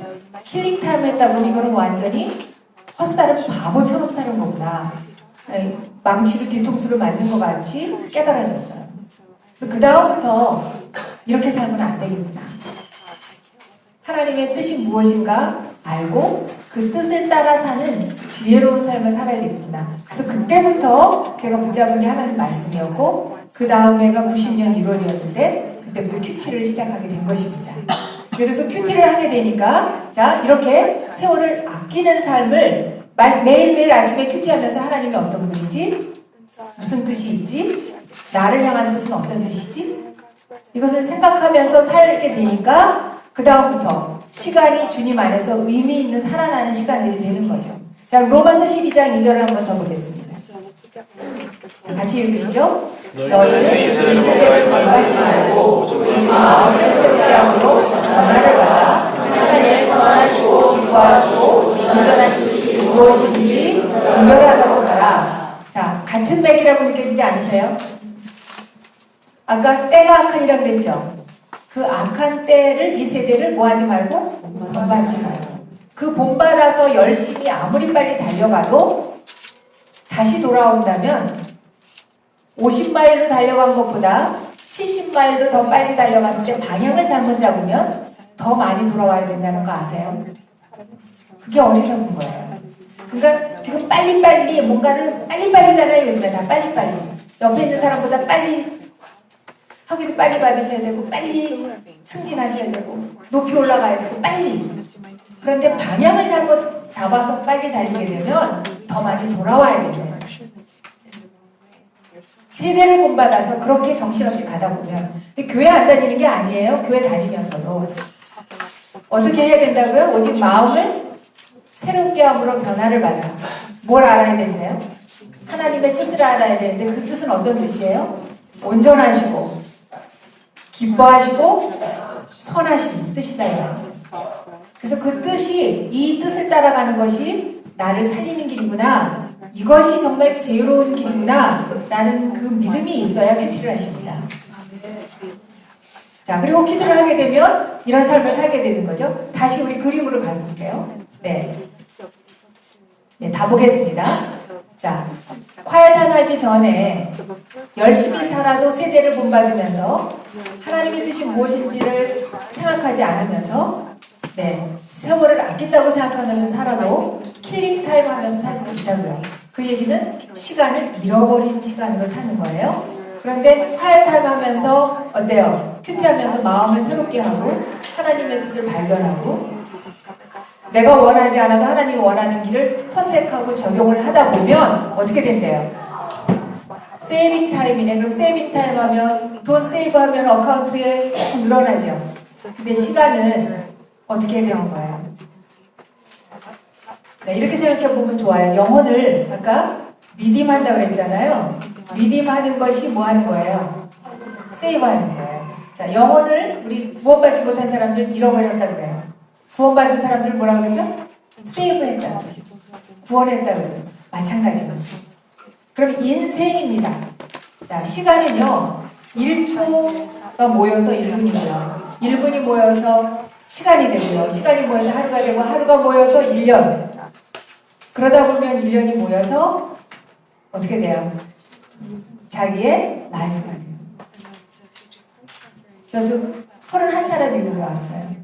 킬링타임 했다 보면 이거는 완전히 헛살은 바보처럼 사는 거구나. 망치로 뒤통수를 맞는 것 같이 깨달아졌어요. 그래서 그 다음부터 이렇게 살면 안 되겠구나. 하나님의 뜻이 무엇인가 알고 그 뜻을 따라 사는 지혜로운 삶을 살아야 되겠구나. 그래서 그때부터 제가 붙잡은 게 하나님 말씀이었고, 그 다음 해가 90년 1월이었는데 그때부터 큐티를 시작하게 된 것입니다. 그래서 큐티를 하게 되니까 자, 이렇게 세월을 아끼는 삶을 매일매일 아침에 큐티하면서 하나님이 어떤 분이지? 무슨 뜻이 있지? 나를 향한 뜻은 어떤 뜻이지? 이것을 생각하면서 살게 되니까 그 다음부터 시간이 주님 안에서 의미 있는 살아나는 시간들이 되는 거죠. 자, 로마서 12장 2절을 한 번 더 보겠습니다. 같이 읽으시죠? 너희는 이 세대를 본받지 말고 오직 마음을 새롭게 함으로 변화를 받아 하나님의 선하시고 기뻐하시고 온전하신 뜻이 무엇인지 분별하도록 하라. 자, 같은 맥이라고 느껴지지 않으세요? 아까 때가 악한이라고 그랬죠? 그 악한 때를, 이 세대를 뭐 하지 말고? 본받지 말고. 그 본받아서 열심히 아무리 빨리 달려가도 다시 돌아온다면 50마일로 달려간 것보다 70마일도 더 빨리 달려갔을 때 방향을 잘못 잡으면 더 많이 돌아와야 된다는 거 아세요? 그게 어리석은 거예요. 그러니까 지금 빨리빨리 뭔가를 빨리빨리잖아요. 요즘에 다 빨리빨리. 옆에 있는 사람보다 빨리 학위도 빨리 받으셔야 되고 빨리 승진하셔야 되고 높이 올라가야 되고 빨리. 그런데 방향을 잘못 잡아서 빨리 달리게 되면 더 많이 돌아와야 돼요. 세대를 본받아서 그렇게 정신없이 가다 보면 교회 안 다니는 게 아니에요. 교회 다니면서도 어떻게 해야 된다고요? 오직 마음을 새롭게 함으로 변화를 받아. 뭘 알아야 되나요? 하나님의 뜻을 알아야 되는데 그 뜻은 어떤 뜻이에요? 온전하시고 기뻐하시고 선하신 뜻이다 이 말이에요. 그래서 그 뜻이, 이 뜻을 따라가는 것이 나를 살리는 길이구나, 이것이 정말 지혜로운 길이구나 라는 그 믿음이 있어야 큐티를 하십니다. 자, 그리고 큐티를 하게 되면 이런 삶을 살게 되는 거죠. 다시 우리 그 그림으로 가볼게요. 네. 네, 다 보겠습니다. 자, 콰이어타임 하기 전에 열심히 살아도 세대를 본받으면서 하나님의 뜻이 무엇인지를 생각하지 않으면서 네, 세월을 아낀다고 생각하면서 살아도 킬링타임 하면서 살 수 있다고요. 그 얘기는 시간을 잃어버린 시간으로 사는 거예요. 그런데 콰이어타임 하면서 어때요? 큐티하면서 마음을 새롭게 하고 하나님의 뜻을 발견하고 내가 원하지 않아도 하나님이 원하는 길을 선택하고 적용을 하다 보면 어떻게 된대요? 세이빙 타임이네. 그럼 세이빙 타임 하면 돈 세이브하면 어카운트에 늘어나죠. 근데 시간은 어떻게 해야 되는 거예요? 네, 이렇게 생각해 보면 좋아요. 영혼을 아까 미딤 한다고 그랬잖아요. 미딤 하는 것이 뭐 하는 거예요? 세이브 하는 거예요. 자, 영혼을 우리 구원받지 못한 사람들 잃어버렸다 그래요. 구원받은 사람들 뭐라 그러죠? 세이브했다 그러죠. 구원했다 그러죠. 마찬가지입니다. 그럼 인생입니다. 자, 시간은요. 1초가 모여서 1분이고요. 1분이 모여서 시간이 되고요. 시간이 모여서 하루가 되고 하루가 모여서 1년. 그러다 보면 1년이 모여서 어떻게 돼요? 자기의 라이프가 돼요. 저도 31살 미국에 왔어요.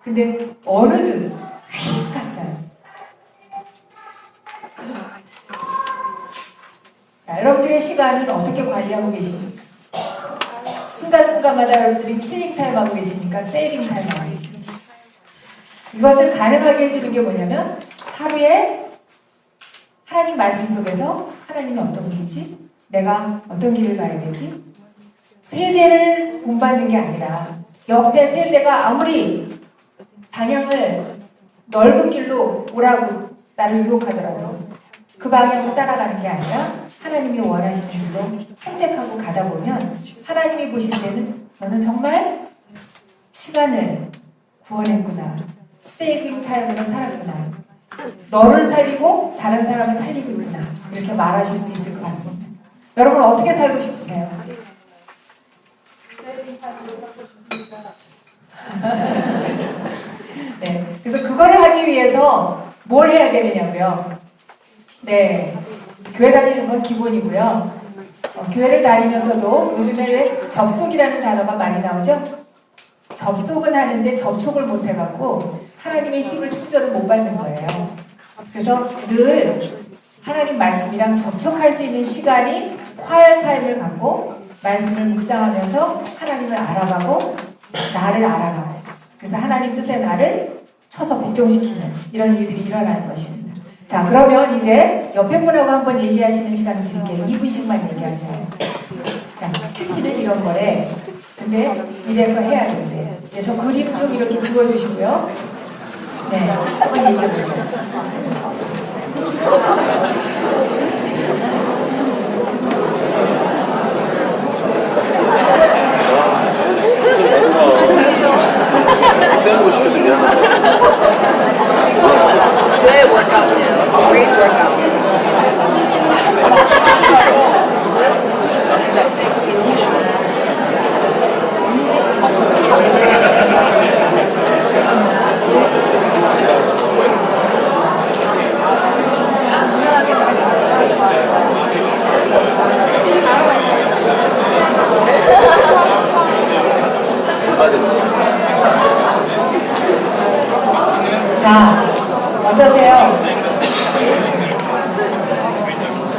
근데 어느덧 휙 갔어요. 자, 여러분들의 시간은 어떻게 관리하고 계십니까? 순간순간마다 여러분들이 킬링타임 하고 계십니까? 세이빙타임 하고 계십니까? 이것을 가능하게 해주는 게 뭐냐면 하루에 하나님 말씀 속에서 하나님이 어떤 분이지? 내가 어떤 길을 가야 되지? 세대를 본받는 게 아니라 옆에 세대가 아무리 방향을 넓은 길로 오라고 나를 유혹하더라도 그 방향으로 따라가는 게 아니라 하나님이 원하시는 길로 선택하고 가다 보면 하나님이 보실 때는 너는 정말 시간을 구원했구나. 세이빙 타임으로 살았구나. 너를 살리고 다른 사람을 살리고 있구나. 이렇게 말하실 수 있을 것 같습니다. 여러분 어떻게 살고 싶으세요? 네, 그래서 그거를 하기 위해서 뭘 해야 되느냐고요? 네, 교회 다니는 건 기본이고요. 교회를 다니면서도 요즘에 왜 접속이라는 단어가 많이 나오죠? 접속은 하는데 접촉을 못 해갖고 하나님의 힘을 충전을 못 받는 거예요. 그래서 늘 하나님 말씀이랑 접촉할 수 있는 시간이 콰이어 타임을 갖고 말씀을 묵상하면서 하나님을 알아가고 나를 알아가고 그래서 하나님 뜻에 나를 쳐서 복종시키는 이런 일들이 일어나는 것입니다. 자, 그러면 이제 옆에 분하고 한번 얘기하시는 시간을 드릴게요. 2분씩만 얘기하세요. 자, 큐티는 이런 거래. 근데 이래서 해야 되지. 이제 저 그림 좀 이렇게 지워주시고요. 네, 한번 얘기해보세요. 세우고 싶어서 미안하다. Good workout, Shell. Great workout. 자, 어떠세요?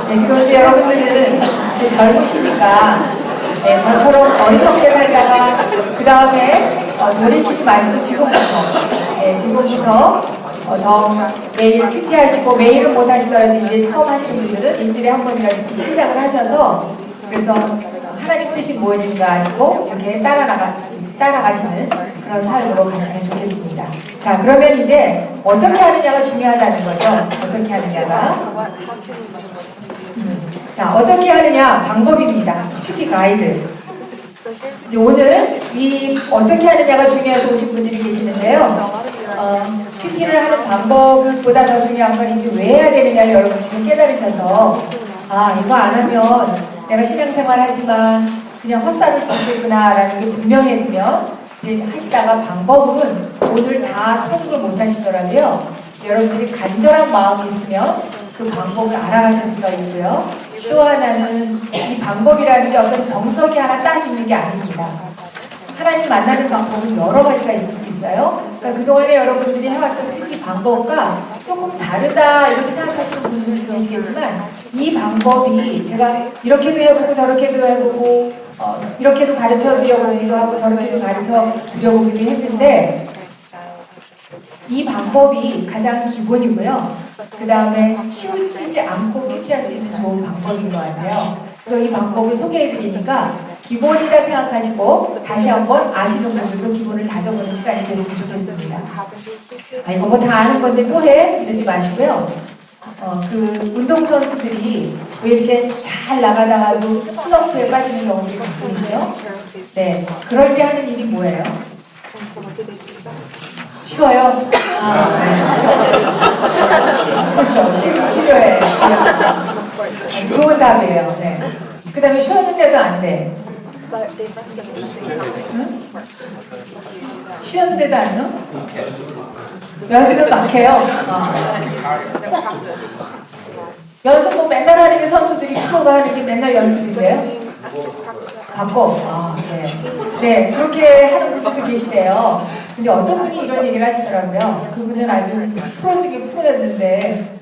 네, 지금 이제 여러분들은 이제 젊으시니까 네, 저처럼 어리석게 살다가 그 다음에 돌이키지 마시고 지금부터 더 매일 큐티하시고 매일은 못 하시더라도 이제 처음 하시는 분들은 일주일에 한 번이라도 이렇게 시작을 하셔서 그래서 하나님 뜻이 무엇인가 하시고 이렇게 따라가시는 그런 삶으로 가시면 좋겠습니다. 자, 그러면 이제 어떻게 하느냐가 중요하다는 거죠. 어떻게 하느냐가. 자, 어떻게 하느냐 방법입니다. 큐티 가이드. 이제 오늘 이 어떻게 하느냐가 중요해서 오신 분들이 계시는데요. 큐티를 하는 방법보다 더 중요한 건 이제 왜 해야 되느냐를 여러분들이 좀 깨달으셔서 아, 이거 안 하면 내가 신앙생활 하지만 그냥 헛살을 수 있겠구나 라는 게 분명해지면 이제 하시다가 방법은 오늘 다 통으로 못 하시더라도요. 여러분들이 간절한 마음이 있으면 그 방법을 알아가실 수가 있고요. 또 하나는 이 방법이라는 게 어떤 정석이 하나 딱 있는 게 아닙니다. 하나님 만나는 방법은 여러 가지가 있을 수 있어요. 그러니까 그동안에 여러분들이 해왔던 큐티 방법과 조금 다르다 이렇게 생각하시는 분들도 계시겠지만 이 방법이 제가 이렇게도 해보고 저렇게도 해보고 이렇게도 가르쳐 드려보기도 하고 저렇게도 가르쳐 드려보기도 했는데 이 방법이 가장 기본이고요. 그 다음에 치우치지 않고 큐티할 수 있는 좋은 방법인 것 같아요. 그래서 이 방법을 소개해드리니까 기본이다 생각하시고 다시 한번 아시는 분들도 기본을 다져보는 시간이 됐으면 좋겠습니다. 이거 뭐 다 아는 건데 또 해? 이러지 마시고요. 그 운동선수들이 왜 이렇게 잘 나가다가도 슬럼프에 빠지는 경우들이 가끔 있죠? 네. 그럴 때 하는 일이 뭐예요? 쉬워요? 네. 그렇죠. 쉬면 필요해. 좋은 답이에요. 네. 그 다음에 쉬었는데도 안 돼. 응? 쉬었는데도 안 넣어? 연습을 막 해요. 연습 뭐 맨날 하는 게 선수들이 프로가 하는 게 맨날 연습인데요. 바꿔. 네. 네, 그렇게 하는 분들도 계시대요. 근데 어떤 분이 이런 얘기를 하시더라고요. 그분은 아주 프로 중에 프로였는데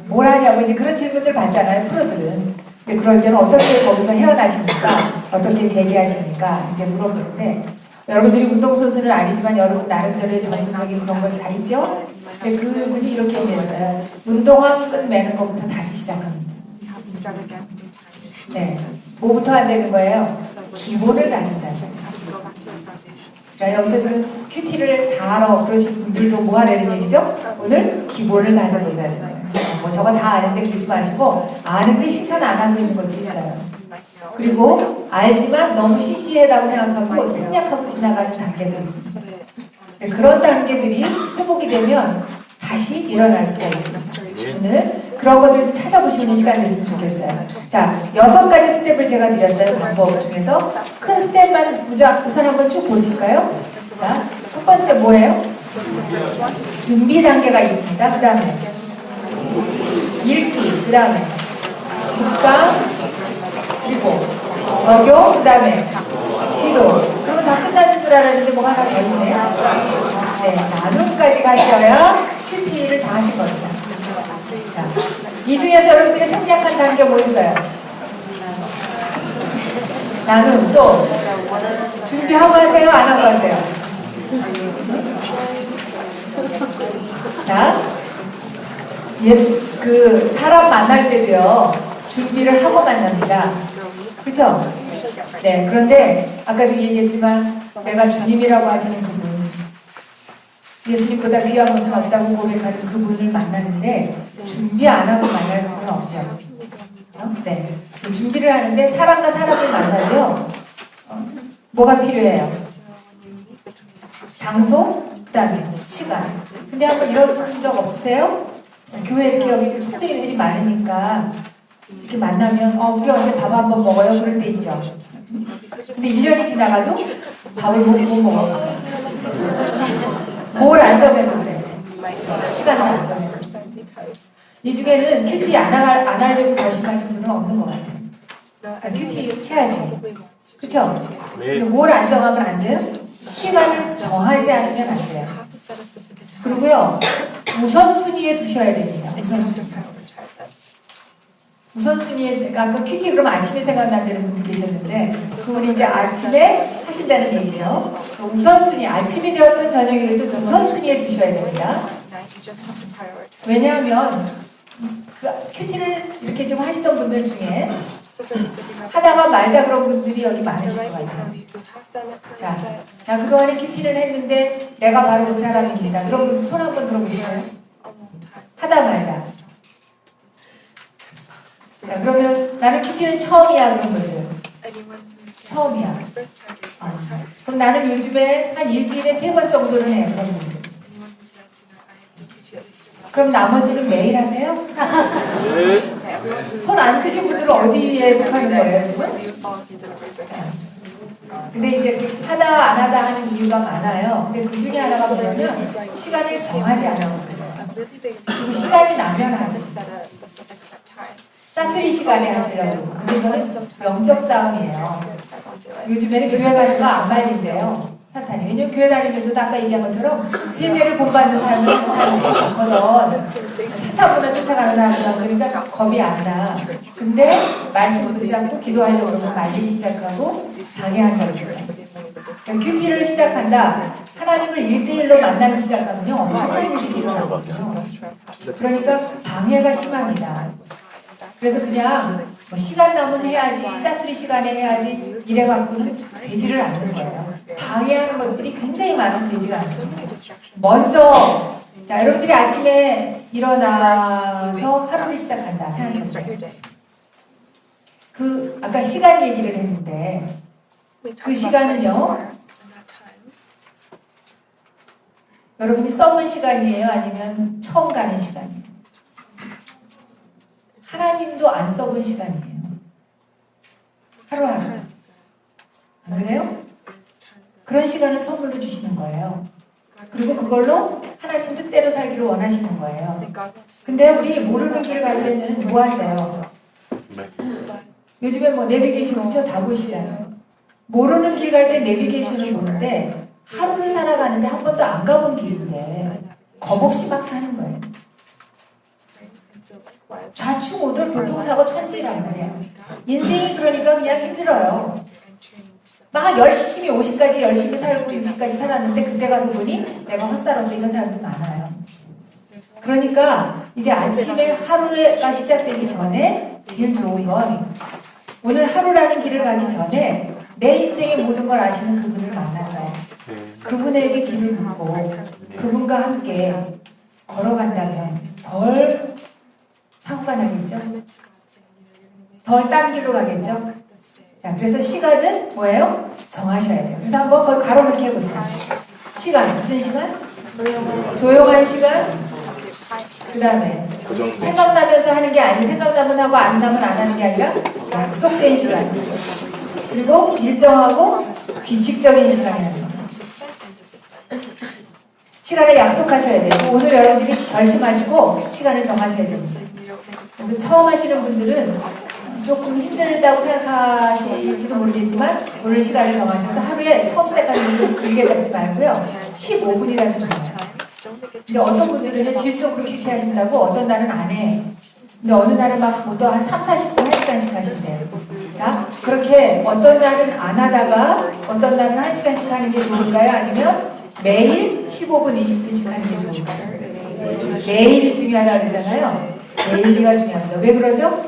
뭘 하냐고 이제 그런 질문들 받잖아요. 프로들은. 근데 그럴 때는 어떻게 거기서 헤어나십니까? 어떻게 재기하십니까? 이제 물어보는데 여러분들이 운동선수는 아니지만 여러분 나름대로의 전문적인 그런 건 다 있죠? 근데 그분이 이렇게 얘기했어요. 운동화 끈 매는 것부터 다시 시작합니다. 네. 뭐부터 안 되는 거예요? 기본을 다진다는 거예요. 자, 여기서 지금 큐티를 다 알아 그러신 분들도 뭐 하라는 얘기죠? 오늘 기본을 다져본다는 거예요. 뭐 저거 다 아는데 그러지 마시고 아는데 실천 안 하고 있는 것도 있어요. 그리고 알지만 너무 시시하다고 생각하고 생략하고 지나가는 단계도 있습니다. 네, 그런 단계들이 회복이 되면 다시 일어날 수가 있습니다. 오늘 그런 것들 찾아보시는 시간 됐으면 좋겠어요. 자, 6가지 스텝을 제가 드렸어요. 방법 중에서 큰 스텝만 우선 한번 쭉 보실까요? 자, 첫 번째 뭐예요? 준비 단계가 있습니다. 그 다음에 읽기, 그 다음에 묵상, 그리고 적용, 그 다음에 기도. 그러면 다 끝나는 줄 알았는데 뭐가 하나 더 있네요. 네, 나눔까지 가셔야 큐티를 다 하신 겁니다. 자, 이 중에서 여러분들이 생략한 단계 뭐 있어요? 나눔, 또 준비하고 하세요? 안 하고 하세요? 자, 그 사람 만날 때도요 준비를 하고 만납니다. 그렇죠? 네. 그런데 아까도 얘기했지만 내가 주님이라고 하시는 그분, 예수님보다 귀한 것은 없다고 고백하는 그분을 만나는데 준비 안 하고 만날 수는 없죠. 그렇죠? 네. 준비를 하는데 사람과 사람을 만나도요 뭐가 필요해요? 장소, 그 다음에 시간. 근데 한번 이런 적 없으세요? 교회 이렇게 여기 좀 손님들이 많으니까 이렇게 만나면 우리 언제 밥 한번 먹어요? 그럴 때 있죠. 근데 1년이 지나가도 밥을 못 먹었어요. 뭘 안 정해서 그래. 시간을 안 정해서. 이 중에는 큐티 안 하려고 결심하신 분은 없는 것 같아요. 큐티 해야지. 그쵸? 근데 뭘 안 정하면 안 돼요? 시간을 정하지 않으면 안 돼요. 그리고요, 우선순위에 두셔야 됩니다. 우선순위에, 아까 큐티 그러면 아침에 생각난다는 분도 계셨는데, 그분이 이제 아침에 하신다는 얘기죠. 그 우선순위, 아침이 되었든 저녁이 되었든 우선순위에 두셔야 됩니다. 왜냐하면, 그 큐티를 이렇게 지금 하시던 분들 중에, 하다가 말다 그런 분들이 여기 많으실 것 같아요. 자, 나 그동안에 큐티를 했는데 내가 바로 그 사람입니다. 그런 분들 손 한번 들어보실까요? 하다 말다. 자, 그러면 나는 큐티는 처음이야 그런 분들. 처음이야. 그럼 나는 요즘에 한 일주일에 3번 정도는 해 그런 분들. 그럼 나머지는 매일 하세요? 손 안 드신 분들은 어디에 속하는 거예요 지금? 근데 이제 이렇게 하다 안 하다 하는 이유가 많아요. 근데 그 중에 하나가 뭐냐면 시간을 정하지 않으셨어요. 그리고 시간이 나면 하지. 짜투리 시간에 하시려고. 근데 이거는 영적 싸움이에요. 요즘에는 교회 가는 거 안 말린대요. 사탄이. 왜냐면 교회 다니면서도 아까 얘기한 것처럼 세뇌를 본받는 사람을 하는 사람들이 많거든. 사탄문에 쫓아가는 사람들 그러니까 겁이 안 나. 근데 말씀 붙잡고 기도하려고 그러면 말리기 시작하고 방해한다고 그래요. 그러니까 큐티를 시작한다. 하나님을 1대1로 만나기 시작하면요. 엄청난 일이 일어나거든요. 그러니까 방해가 심합니다. 그래서 그냥 뭐 시간 남은 해야지, 짜투리 시간에 해야지 이래갖고는 되지를 않는 거예요. 방해하는 것들이 굉장히 많아서 되지가 않습니다. 먼저 자 여러분들이 아침에 일어나서 하루를 시작한다 생각해보세요. 그 아까 시간 얘기를 했는데 그 시간은요 여러분이 써본 시간이에요? 아니면 처음 가는 시간이에요? 하나님도 안 써본 시간이에요. 하루하루. 안 그래요? 그런 시간을 선물로 주시는 거예요. 그리고 그걸로 하나님 뜻대로 살기를 원하시는 거예요. 근데 우리 모르는 길 갈 때는 뭐 하세요? 요즘에 뭐 내비게이션 저 다 보시잖아요. 모르는 길 갈 때 내비게이션을 보는데 하루를 살아가는데 한 번도 안 가본 길인데 겁 없이 막 사는 거예요. 좌충우돌 교통사고 천지란 말이에요. 인생이 그러니까 그냥 힘들어요. 막 열심히 50까지 열심히 살고 60까지 살았는데 그때 가서 보니 내가 헛살아서 이런 사람도 많아요. 그러니까 이제 아침에 하루가 시작되기 전에 제일 좋은 건 오늘 하루라는 길을 가기 전에 내 인생의 모든 걸 아시는 그분을 만나서 그분에게 길을 묻고 그분과 함께 걸어간다면 덜 사고가 나겠죠? 덜 다른 길로 가겠죠? 자, 그래서 시간은 뭐예요? 정하셔야 돼요. 그래서 한번 거기 가로놓기 해보세요. 시간, 무슨 시간? 조용한 시간? 그 다음에 생각나면서 하는 게 아니고 생각나면 하고 안 나면 안 하는 게 아니라 약속된 시간. 그리고 일정하고 규칙적인 시간이라는 거예요. 시간을 약속하셔야 돼요. 오늘 여러분들이 결심하시고 시간을 정하셔야 됩니다. 그래서 처음 하시는 분들은 조금 힘들다고 생각하실지도 모르겠지만 오늘 시간을 정하셔서 하루에 처음 시작하는 분들은 길게 잡지 말고요. 15분이라도 좋아요. 근데 어떤 분들은요 질적으로 큐티 하신다고 어떤 날은 안 해. 근데 어느 날은 막 또 한 3, 40분, 1시간씩 하신대요. 자, 그렇게 어떤 날은 안 하다가 어떤 날은 1시간씩 하는 게 좋을까요? 아니면 매일 15분, 20분씩 하는 게 좋을까요? 매일이 중요하다고 그러잖아요. 매일이가 중요하죠. 왜 그러죠?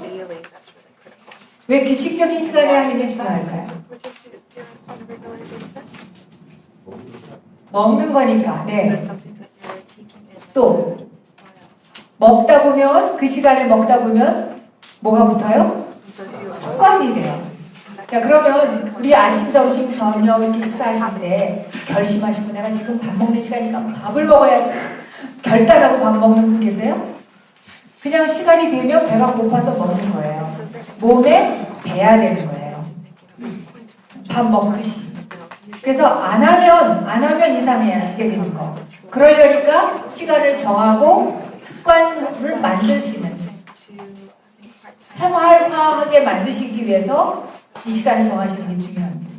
왜 규칙적인 시간에 하는 게 중요할까요? 먹는 거니까. 네. 또 먹다 보면 그 시간에 먹다 보면 뭐가 붙어요? 습관이 돼요. 자 그러면 우리 아침, 점심, 저녁 이렇게 식사하실 때 결심하시고 내가 지금 밥 먹는 시간이니까 밥을 먹어야지 결단하고 밥 먹는 분 계세요? 그냥 시간이 되면 배가 고파서 먹는 거예요. 몸에 배야 되는 거예요. 밥 먹듯이. 그래서 안 하면 이상하게 되는 거. 그러려니까 시간을 정하고 습관을 만드시는 생활화하게 만드시기 위해서 이 시간을 정하시는 게 중요합니다.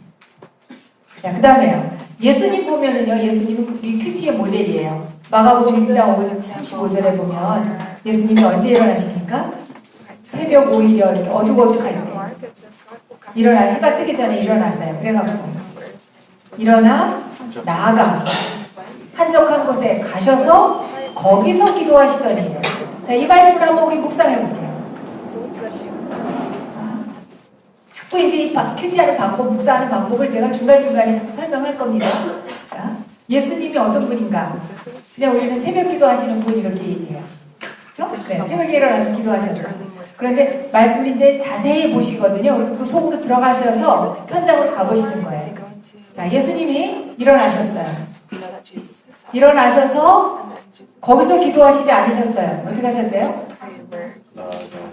자, 그 다음에요. 예수님 보면은요, 예수님은 우리 큐티의 모델이에요. 마가복음 1장 35절에 보면 예수님이 언제 일어나십니까? 새벽 오히려 이렇게 어둑어둑할 때 해가 뜨기 전에 일어났어요. 그래가지고 일어나 나아가 한적한 곳에 가셔서 거기서 기도하시더니 자, 이 말씀을 한번 우리 묵상해 볼게요. 자꾸 이제 이 큐티하는 방법, 묵상하는 방법을 제가 중간중간에 자꾸 설명할 겁니다. 자, 예수님이 어떤 분인가? 그냥 우리는 새벽 기도하시는 분 이렇게 얘기해요. 그렇죠? 네, 새벽에 일어나서 기도하셨죠. 그런데 말씀을 이제 자세히 보시거든요. 그 속으로 들어가셔서 현장을 가보시는 거예요. 자, 예수님이 일어나셨어요. 일어나셔서 거기서 기도하시지 않으셨어요. 어떻게 하셨어요?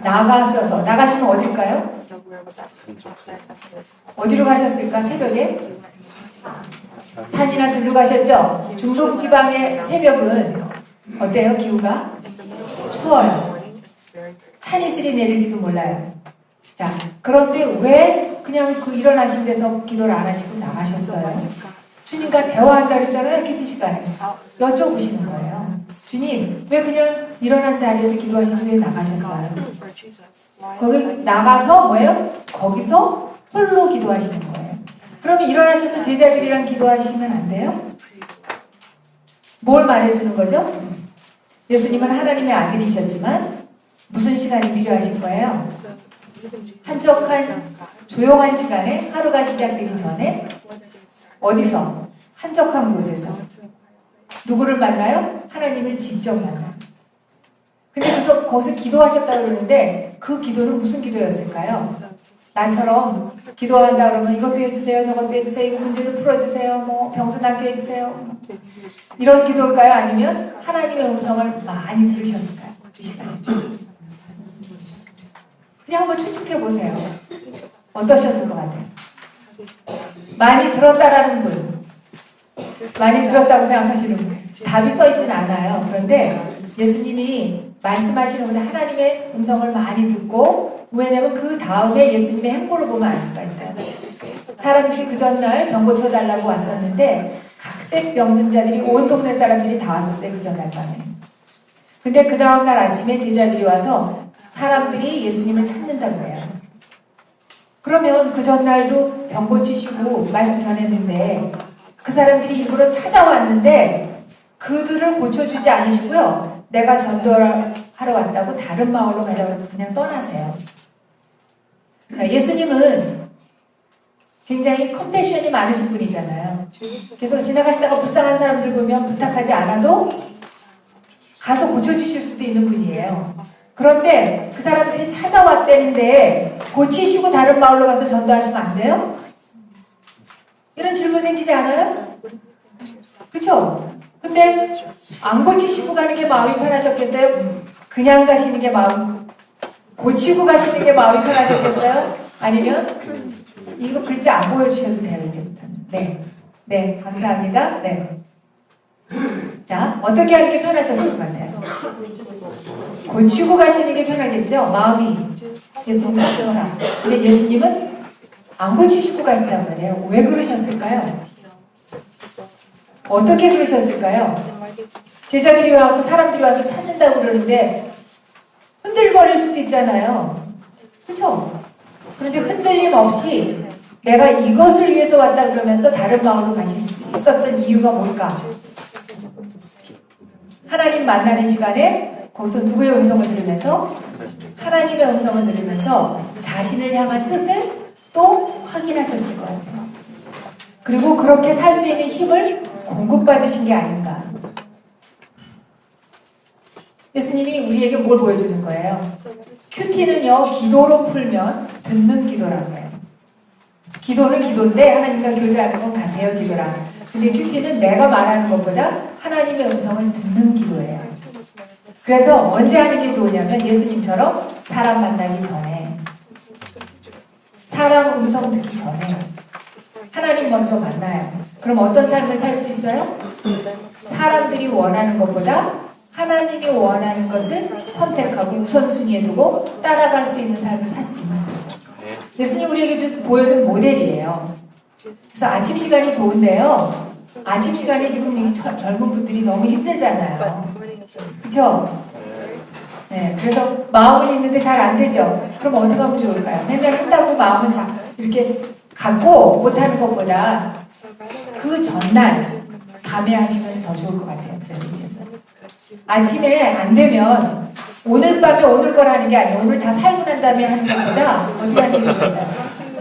나가셔서, 나가시면 어딜까요? 어디로 가셨을까? 새벽에? 산이나 들로 가셨죠? 중동지방의 새벽은 어때요? 기후가? 추워요. 찬이슬이 내릴지도 몰라요. 자, 그런데 왜 그냥 그 일어나신 데서 기도를 안 하시고 나가셨어요? 주님과 대화한다 그랬잖아요. 키티 시간에. 여쭤보시는 거예요. 주님, 왜 그냥 일어난 자리에서 기도하시고 왜 나가셨어요? 거기 나가서 뭐예요? 거기서 홀로 기도하시는 거예요. 그러면 일어나셔서 제자들이랑 기도하시면 안 돼요? 뭘 말해주는 거죠? 예수님은 하나님의 아들이셨지만 무슨 시간이 필요하신 거예요? 한적한 조용한 시간에 하루가 시작되기 전에 어디서? 한적한 곳에서 누구를 만나요? 하나님을 직접 만나요. 근데 그래서 거기서 기도하셨다고 그러는데 그 기도는 무슨 기도였을까요? 나처럼 기도한다 그러면 이것도 해주세요, 저것도 해주세요, 이거 문제도 풀어주세요, 뭐 병도 낫게 해주세요. 이런 기도일까요? 아니면 하나님의 음성을 많이 들으셨을까요? 이 시간에. 그냥 한번 추측해 보세요. 어떠셨을 것 같아요? 많이 들었다라는 분, 많이 들었다고 생각하시는 분, 답이 써 있진 않아요. 그런데 예수님이 말씀하시는 분은 하나님의 음성을 많이 듣고, 왜냐면 그 다음에 예수님의 행보를 보면 알 수가 있어요. 사람들이 그 전날 병 고쳐달라고 왔었는데 각색 병든 자들이 온 동네 사람들이 다 왔었어요. 그 전날 밤에. 근데 그 다음날 아침에 제자들이 와서 사람들이 예수님을 찾는다고 해요. 그러면 그 전날도 병 고치시고 말씀 전했는데 그 사람들이 일부러 찾아왔는데 그들을 고쳐주지 않으시고요. 내가 전도하러 왔다고 다른 마을로 가자고 해서 그냥 떠나세요. 자, 예수님은 굉장히 컴패션이 많으신 분이잖아요. 그래서 지나가시다가 불쌍한 사람들 보면 부탁하지 않아도 가서 고쳐주실 수도 있는 분이에요. 그런데 그 사람들이 찾아왔다는데 고치시고 다른 마을로 가서 전도하시면 안 돼요? 이런 질문 생기지 않아요? 그쵸? 근데 안 고치시고 가는 게 마음이 편하셨겠어요? 그냥 가시는 게 고치고 가시는 게 마음이 편하셨겠어요? 아니면 이거 글자 안 보여주셔도 돼요, 이제부터는. 네. 네, 감사합니다. 네. 자, 어떻게 하는 게 편하셨을 것 같아요? 고치고 가시는 게 편하겠죠? 마음이. 예수님 성경상. 근데 예수님은 안 고치시고 가신단 말이에요. 왜 그러셨을까요? 어떻게 그러셨을까요? 제자들이 와서 사람들이 와서 찾는다고 그러는데 흔들거릴 수도 있잖아요. 그렇죠? 그런데 흔들림 없이 내가 이것을 위해서 왔다 그러면서 다른 마을로 가실 수 있었던 이유가 뭘까? 하나님 만나는 시간에 거기서 누구의 음성을 들으면서? 하나님의 음성을 들으면서 자신을 향한 뜻을 또 확인하셨을 거예요. 그리고 그렇게 살 수 있는 힘을 공급받으신 게 아닌가. 예수님이 우리에게 뭘 보여주는 거예요? 큐티는요, 기도로 풀면 듣는 기도라고 해요. 기도는 기도인데 하나님과 교제하는 건 같아요, 기도랑. 근데 큐티는 내가 말하는 것보다 하나님의 음성을 듣는 기도예요. 그래서 언제 하는 게 좋으냐면 예수님처럼 사람 만나기 전에, 사람 음성 듣기 전에 하나님 먼저 만나요. 그럼 어떤 삶을 살 수 있어요? 사람들이 원하는 것보다 하나님이 원하는 것을 선택하고 우선순위에 두고 따라갈 수 있는 삶을 살 수 있는 거죠. 예수님 우리에게 보여준 모델이에요. 그래서 아침 시간이 좋은데요. 아침 시간에 지금 이 젊은 분들이 너무 힘들잖아요. 그렇죠? 네, 그래서 마음은 있는데 잘 안 되죠. 그럼 어떻게 하면 좋을까요? 맨날 한다고 마음은 이렇게 갖고 못하는 것보다 그 전날 밤에 하시면 더 좋을 것 같아요. 그래서 이제 아침에 안 되면 오늘 밤에 오늘 걸 하는 게 아니에요. 오늘 다 살고 난 다음에 하는 것보다 어떻게 하는 게 좋겠어요?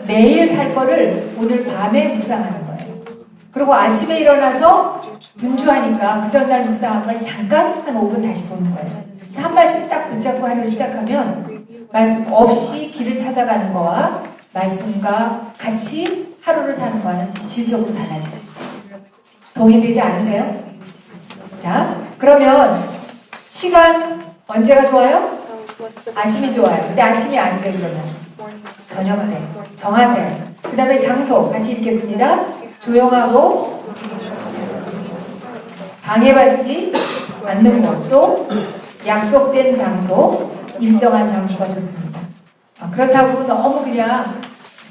내일 살 거를 오늘 밤에 묵상하는 거예요. 그리고 아침에 일어나서 분주하니까 그 전날 묵상한 걸 잠깐 한 5분 다시 보는 거예요. 한 말씀 딱 붙잡고 하루를 시작하면 말씀 없이 길을 찾아가는 거와 말씀과 같이 하루를 사는 거는 질적으로 달라지죠. 동의되지 않으세요? 자, 그러면 시간 언제가 좋아요? 아침이 좋아요. 근데 아침이 안 돼 그러면 저녁 때 정하세요. 그 다음에 장소 같이 읽겠습니다. 조용하고 방해받지 않는 곳, 또 약속된 장소, 일정한 장소가 좋습니다. 그렇다고 너무 그냥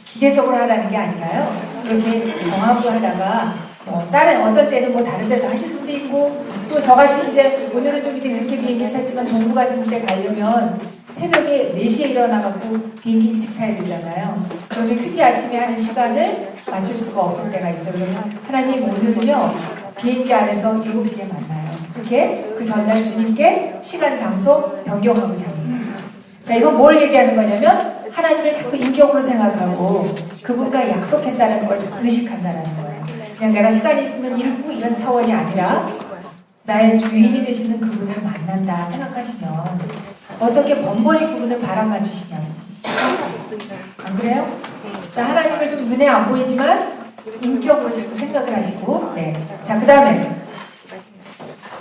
기계적으로 하라는 게 아니라요. 그렇게 정하고 하다가 다른 어떤 때는 뭐 다른 데서 하실 수도 있고, 또 저같이 이제 오늘은 좀 이렇게 늦게 비행기 탔지만 동부 같은 데 가려면 새벽에 4시에 일어나갖고 비행기 일찍 타야 되잖아요. 그러면 큐티 아침에 하는 시간을 맞출 수가 없을 때가 있어요. 그러면 하나님 오늘은요 비행기 안에서 7시에 만나요. 그렇게 그 전날 주님께 시간 장소 변경하고 잡니다. 자, 이건 뭘 얘기하는 거냐면 하나님을 자꾸 인격으로 생각하고 그분과 약속했다는 걸 의식한다는 거예요. 그냥 내가 시간이 있으면 읽고 이런 차원이 아니라 나의 주인이 되시는 그분을 만난다 생각하시면 어떻게 번번이 그분을 바람 맞추시냐고. 안 그래요? 자, 하나님을 좀 눈에 안 보이지만 인격으로 자꾸 생각을 하시고, 네. 자, 그 다음에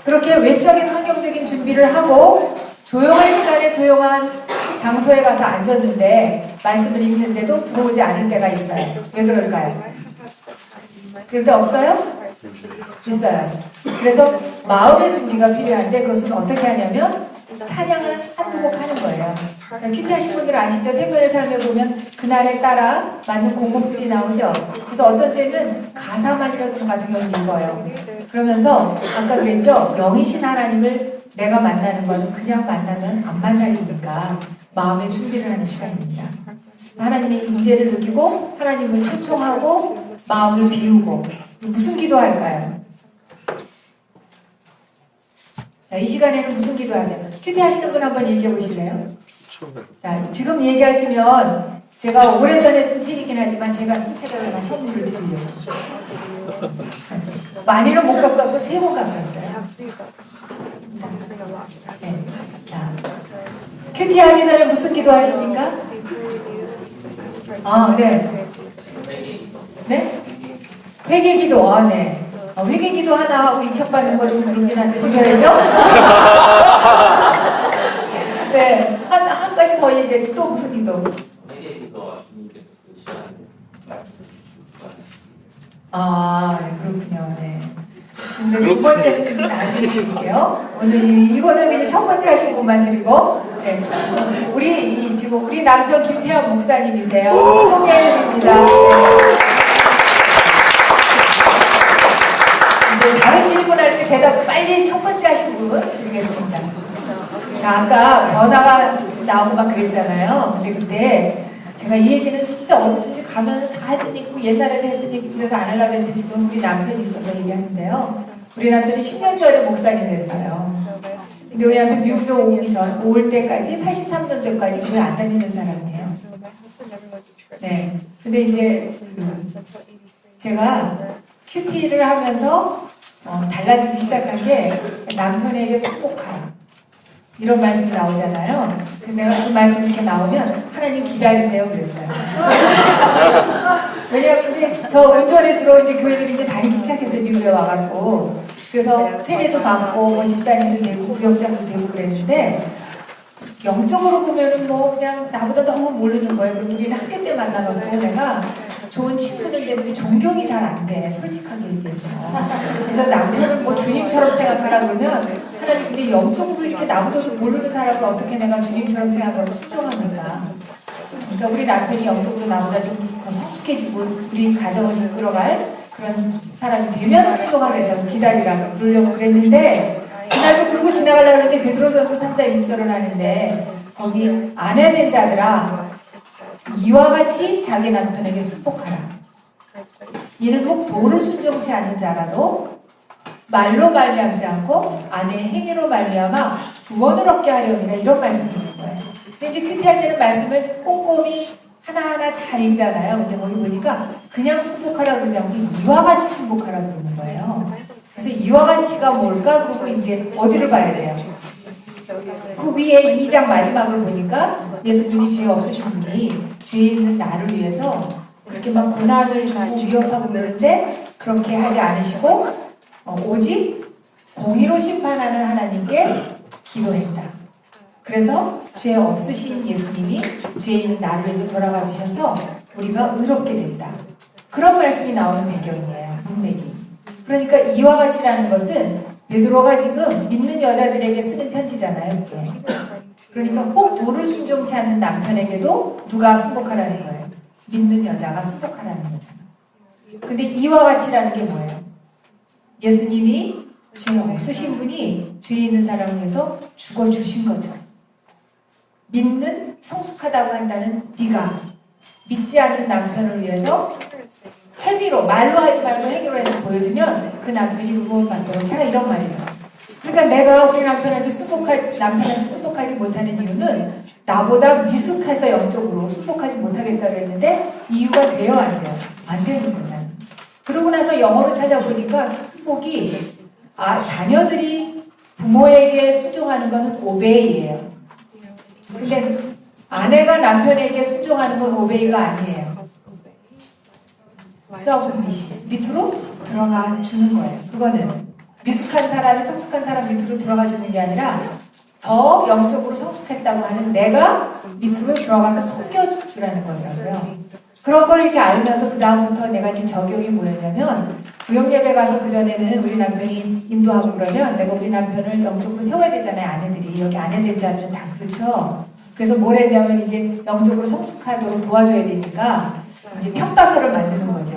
그렇게 외적인 환경적인 준비를 하고 조용한 시간에 조용한 장소에 가서 앉았는데 말씀을 읽는데도 들어오지 않을 때가 있어요. 왜 그럴까요? 그럴 때 없어요? 있어요. 그래서 마음의 준비가 필요한데 그것은 어떻게 하냐면 찬양을 한두 곡 하는 거예요. 큐티 하신 분들 아시죠? 생명의 삶에 보면 그날에 따라 맞는 곡목들이 나오죠. 그래서 어떤 때는 가사만이라도 저 같은 경우는 읽어요. 그러면서 아까 그랬죠? 영이신 하나님을 내가 만나는 거는 그냥 만나면 안 만나지니까 마음의 준비를 하는 시간입니다. 하나님의 임재를 느끼고 하나님을 초청하고 마음을 비우고 무슨 기도할까요? 자, 이 시간에는 무슨 기도하세요? 큐티 하시는 분 한번 얘기해 보실래요? 자, 지금 얘기하시면 제가 오래전에 쓴 책이긴 하지만 제가 쓴 책을 하나 선물을 드리려고. 많이는 못 갖고 왔고 3권 갖고 왔어요. 네. 자, 큐티 하기 전에 무슨 기도 하십니까? 네. 네? 회개 기도, 네. 회개 기도 하나 하고 인척받는 거 좀 그러긴 한데 드려야죠? 네. 한 가지 더 얘기해줘. 또 무슨 기도? 회개 기도 주님께서 쓰시는 네, 그렇군요. 네. 근데 두 번째는 나중에 드릴게요. 오늘 이거는 그냥 첫 번째 하신 분만 드리고, 네. 지금 우리 남편 김태현 목사님이세요. 소개해드립니다. 이제 다른 질문할 때 대답 빨리 첫 번째 하신 분 드리겠습니다. 자, 아까 변화가 나오고 막 그랬잖아요. 근데 그때 제가 이 얘기는 진짜 어디든지 가면 다 했던 얘기고 옛날에도 했던 얘기고 그래서 안 하려고 했는데 지금 우리 남편이 있어서 얘기하는데요. 우리 남편이 10년 전에 목사님을 했어요. 근데 우리 남편 미국도 올 때까지 83년도까지 교회 안 다니는 사람이에요. 네. 근데 이제 제가 큐티를 하면서 달라지기 시작한 게 남편에게 축복하라. 이런 말씀이 나오잖아요. 그래서 내가 그 말씀이 이렇게 나오면 하나님 기다리세요 그랬어요. 왜냐하면 이제 저 운전해주러 이제 교회를 이제 다니기 시작했어요. 미국에 와갖고. 그래서 세례도 받고 뭐 집사님도 되고 부역장도 되고 그랬는데 영적으로 보면은 뭐 그냥 나보다 너무 모르는 거예요. 그리고 우리는 학교 때 만나갖고 내가 좋은 친구는 되는데 존경이 잘 안 돼. 솔직하게 얘기해서. 그래서 남편은 뭐 주님처럼 생각하라 그러면 하나님 근데 영적으로 이렇게 나보다도 모르는 사람을 어떻게 내가 주님처럼 생각하고 순종합니까? 그러니까 우리 남편이 영적으로 나보다 좀 더 성숙해지고 우리 가정을 이끌어갈 그런 사람이 되면 순종하겠다고 기다리라고 그러려고 그랬는데 그날도 그러고 지나가려고 하는데 베드로전서 3장 1절을 하는데 거기 아내된 자들아 이와 같이 자기 남편에게 순복하라. 이는 혹 도를 순종치 않는 자라도 말로 말미암지 않고 아내의 행위로 말미암아 구원을 얻게 하려니라 이런 말씀이 있는 거예요. 근데 이제 큐티할 때는 말씀을 꼼꼼히 하나하나 잘 읽잖아요. 근데 거기 보니까 그냥 순복하라고 그러지 않고 이와 같이 순복하라고 그러는 거예요. 그래서 이와 같이가 뭘까? 그러고 이제 어디를 봐야 돼요? 그 위에 2장 마지막을 보니까 예수님이 죄 없으신 분이 죄 있는 나를 위해서 그렇게 막 고난을 주고 위협하고 그러는데 그렇게 하지 않으시고 오직 공의로 심판하는 하나님께 기도했다. 그래서 죄 없으신 예수님이 죄 있는 나를 위해서 돌아가 주셔서 우리가 의롭게 됐다. 그런 말씀이 나오는 배경이에요. 문맥이. 그러니까 이와 같이라는 것은 베드로가 지금 믿는 여자들에게 쓰는 편지잖아요. 이게. 그러니까 꼭 도를 순종치 않는 남편에게도 누가 순복하라는 거예요. 믿는 여자가 순복하라는 거잖아요. 근데 이와 같이라는 게 뭐예요? 예수님이 죄 없으신 분이 죄 있는 사람을 위해서 죽어주신 거죠. 믿는 성숙하다고 한다는 네가 믿지 않는 남편을 위해서 행위로, 말로 하지 말고 행위로 해서 보여주면 그 남편이 구원받도록 해라, 이런 말이죠. 그러니까 내가 우리 남편한테 수복하지 못하는 이유는 나보다 미숙해서 영적으로 수복하지 못하겠다고 했는데 이유가 돼요, 안 돼요? 안 되는 거잖아요. 그러고 나서 영어로 찾아보니까 수복이 자녀들이 부모에게 순종하는 것은 오베이예요. 근데 아내가 남편에게 순종하는 건 오베이가 아니에요. 서브미시, 밑으로 들어가 주는 거예요. 그거는 미숙한 사람이 성숙한 사람 밑으로 들어가 주는 게 아니라 더 영적으로 성숙했다고 하는 내가 밑으로 들어가서 섬겨주라는 거더라고요. 그런 걸 이렇게 알면서 그 다음부터 내가 이제 적용이 뭐였냐면, 구역예배 가서 그전에는 우리 남편이 인도하고 그러면 내가 우리 남편을 영적으로 세워야 되잖아요. 아내들이. 여기 아내된 자들은 다 그렇죠. 그래서 뭘 했냐면 이제 영적으로 성숙하도록 도와줘야 되니까 이제 평가서를 만드는 거죠.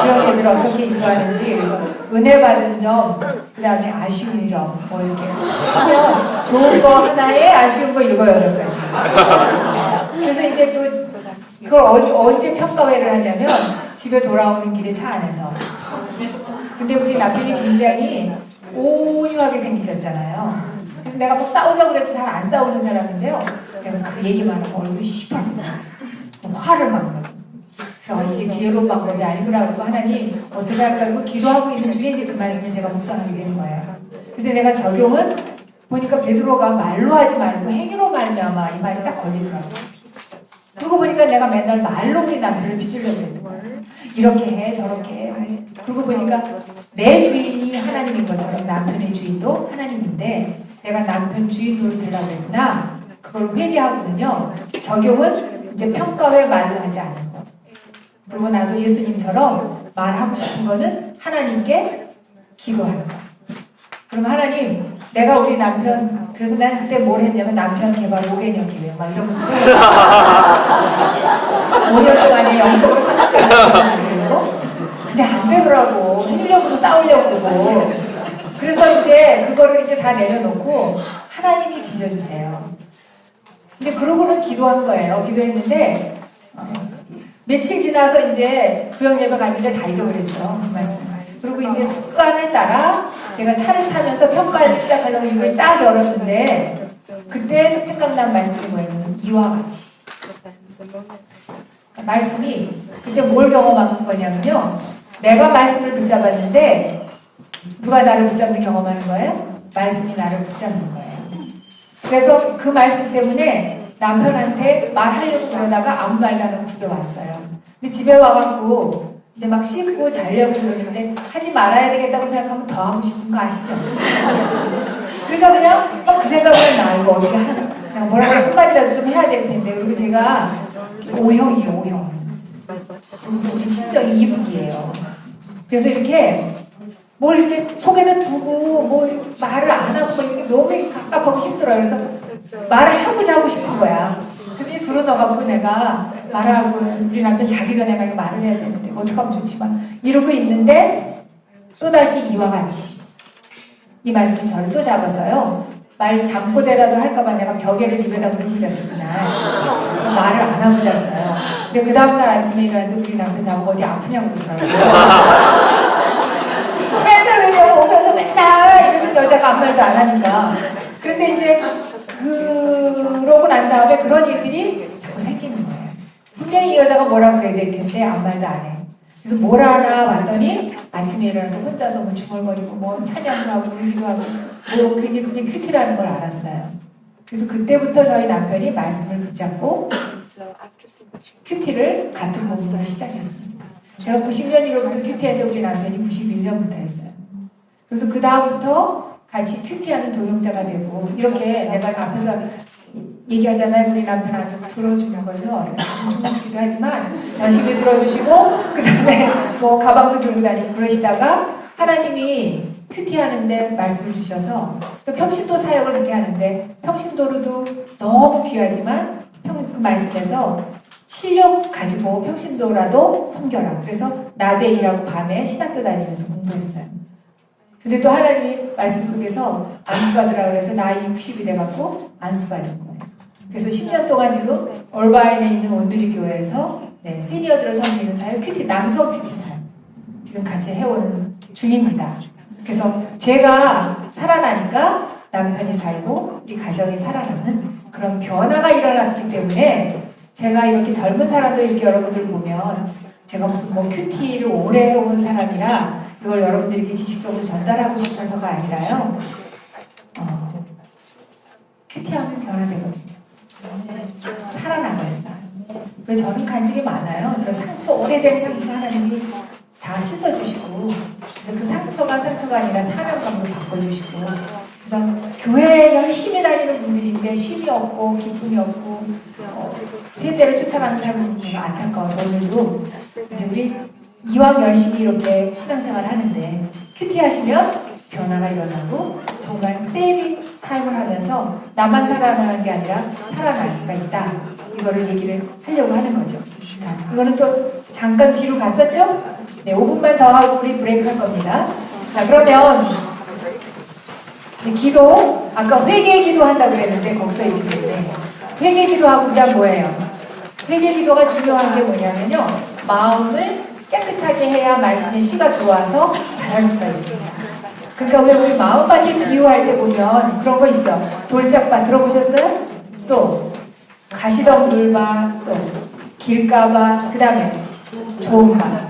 구역예배를 어떻게 인도하는지. 그래서 은혜 받은 점, 그 다음에 아쉬운 점, 뭐 이렇게 하면 좋은 거 하나에 아쉬운 거 7, 8가지. 그래서 이제 또 그걸 언제 평가회를 하냐면 집에 돌아오는 길에 차 안에서. 근데 우리 남편이 굉장히 온유하게 생기셨잖아요. 그래서 내가 막 싸우자고 그래도 잘 안 싸우는 사람인데요. 내가 그 얘기만 하면 얼굴이 시퍼렇고 화를 막 내고. 그래서 이게 지혜로운 방법이 아니구나 그러고 하나님 어떻게 할까 그러고 기도하고 있는 중에 이제 그 말씀을 제가 묵상하게 되는 거예요. 그래서 내가 적용은 보니까 베드로가 말로 하지 말고 행위로 말미암아 이 말이 딱 걸리더라고요. 그러고 보니까 내가 맨날 말로 우리 남편을 빚으려고 했는 거예요. 이렇게 해 저렇게 해. 그러고 보니까 내 주인이 하나님인 것처럼 남편의 주인도 하나님인데 내가 남편 주인 노릇하려고 했나? 그걸 회개하거든요. 적용은 이제 평가회 말로 하지 않은 거. 그리고 나도 예수님처럼 말하고 싶은 거는 하나님께 기도하는 거. 그럼 하나님, 내가 우리 남편, 그래서 난 그때 뭘 했냐면 남편 개발 5개년 계획 막 이런 거 좀 5년 동안에 영적으로 성숙하는 거. 근데 안 되더라고. 하려고 싸우려고 그러고. 그래서 이제 그거를 이제 다 내려놓고 하나님이 빚어주세요. 이제 그러고는 기도한 거예요. 기도했는데 며칠 지나서 이제 구역예배 갔는데 다 잊어버렸어. 그 말씀. 그리고 이제 습관을 따라 제가 차를 타면서 평가를 시작하려고 이걸 딱 열었는데 그때 생각난 말씀이 뭐였냐면 이와 같이. 말씀이 그때 뭘 경험한 거냐면요. 내가 말씀을 붙잡았는데 누가 나를 붙잡는 경험하는 거예요? 말씀이 나를 붙잡는 거예요. 그래서 그 말씀 때문에 남편한테 말하려고 그러다가 아무 말도 안 하고 집에 왔어요. 근데 집에 와갖고 이제 막 씻고 자려고 그러는데 하지 말아야 되겠다고 생각하면 더 하고 싶은 거 아시죠? 그러니까 그냥 그 생각을 나 이거 어떻게 하나? 내가 뭐라고 한마디라도 좀 해야 될 텐데. 그리고 제가 O형이에요, O형. 그리고 우리 친정이 이북이에요. 그래서 이렇게 뭘 이렇게 속에다 두고 뭐 말을 안 하고 이렇게 너무 갑갑하고 힘들어요. 그래서 말을 하고자 하고 싶은 거야. 그래서 이제 들어넣어갖고 내가 말하고 우리 남편 자기 전에 막 말을 해야 되는데 어떻게 하면 좋지만 이러고 있는데 또다시 이와 같이 이 말씀이 저를 또 잡아서요. 말 잠꼬대라도 할까봐 내가 벽에를 입에다 물고 잤어 그날. 그래서 말을 안 하고 잤어요. 근데 그 다음날 아침에 일어났는데 우리 남편 나보고 어디 아프냐고 그러더라고요. 맨날 왜냐고 오면서 맨날 이러던 여자가 아무 말도 안 하니까. 그런데 이제 그러고 난 다음에 그런 일들이 자꾸 생기는 거예요. 분명히 이 여자가 뭐라고 그래야 될 텐데 아무 말도 안 해. 그래서 뭘 하나 봤더니 아침에 일어나서 혼자서 뭐 중얼거리고 뭐 찬양도 하고 울기도 하고 뭐 그게 큐티라는 걸 알았어요. 그래서 그때부터 저희 남편이 말씀을 붙잡고 큐티를 같은 부분을 시작했습니다. 제가 90년 1월부터 큐티했는데 우리 남편이 91년부터 했어요. 그래서 그 다음부터 같이 큐티하는 동역자가 되고 이렇게 내가 앞에서 얘기하잖아요. 우리 남편한테 들어주는 거죠. 주무시기도 하지만 열심히 들어주시고 그 다음에 뭐 가방도 들고 다니시고 그러시다가 하나님이 큐티하는데 말씀을 주셔서 또 평신도 사역을 그렇게 하는데 평신도로도 너무 귀하지만 그 말씀에서 실력 가지고 평신도라도 섬겨라. 그래서 낮에 일하고 밤에 신학교 다니면서 공부했어요. 근데 또 하나님이 말씀 속에서 안수받으라 그래서 나이 60이 돼갖고 안수받은 거예요. 그래서 10년 동안 지금 얼바인에 있는 온누리 교회에서 시니어들을 섬기는 사역 큐티, 남성 큐티 사역 지금 같이 해오는 중입니다. 그래서 제가 살아나니까 남편이 살고 우리 가정이 살아나는 그런 변화가 일어났기 때문에 제가 이렇게 젊은 사람들 이렇게 여러분들 보면 제가 무슨 뭐 큐티를 오래 해온 사람이라 이걸 여러분들에게 지식적으로 전달하고 싶어서가 아니라요. 큐티하면 변화되거든요. 살아나거든요. 그래서 저는 간증이 많아요. 저 상처, 오래된 상처 하나님이 다 씻어주시고 그래서 그 상처가 아니라 사명감으로 바꿔주시고 그래서 교회에 열심히 다니는 분들인데 쉼이 없고 기쁨이 없고 세대를 쫓아가는 사람이 안타까워서 오늘도 이제 우리 이왕 열심히 이렇게 신앙생활을 하는데 큐티 하시면 변화가 일어나고 정말 세이빙 타임을 하면서 나만 살아나는 게 아니라 살아날 수가 있다. 이거를 얘기를 하려고 하는 거죠. 자, 이거는 또 잠깐 뒤로 갔었죠? 네, 5분만 더 하고 우리 브레이크 할 겁니다. 자, 그러면 기도, 아까 회개 기도 한다고 그랬는데 거기서 얘기했는데 회개 기도하고 그다음 뭐예요? 회개 기도가 중요한 게 뭐냐면요. 마음을 깨끗하게 해야 말씀의 씨가 들어와서 잘할 수가 있습니다. 그러니까 왜 우리 마음밭에 비유할 때 보면 그런 거 있죠. 돌짝밭 들어보셨어요? 또 가시덤불밭, 또 길가밭, 그 다음에 좋은 밭.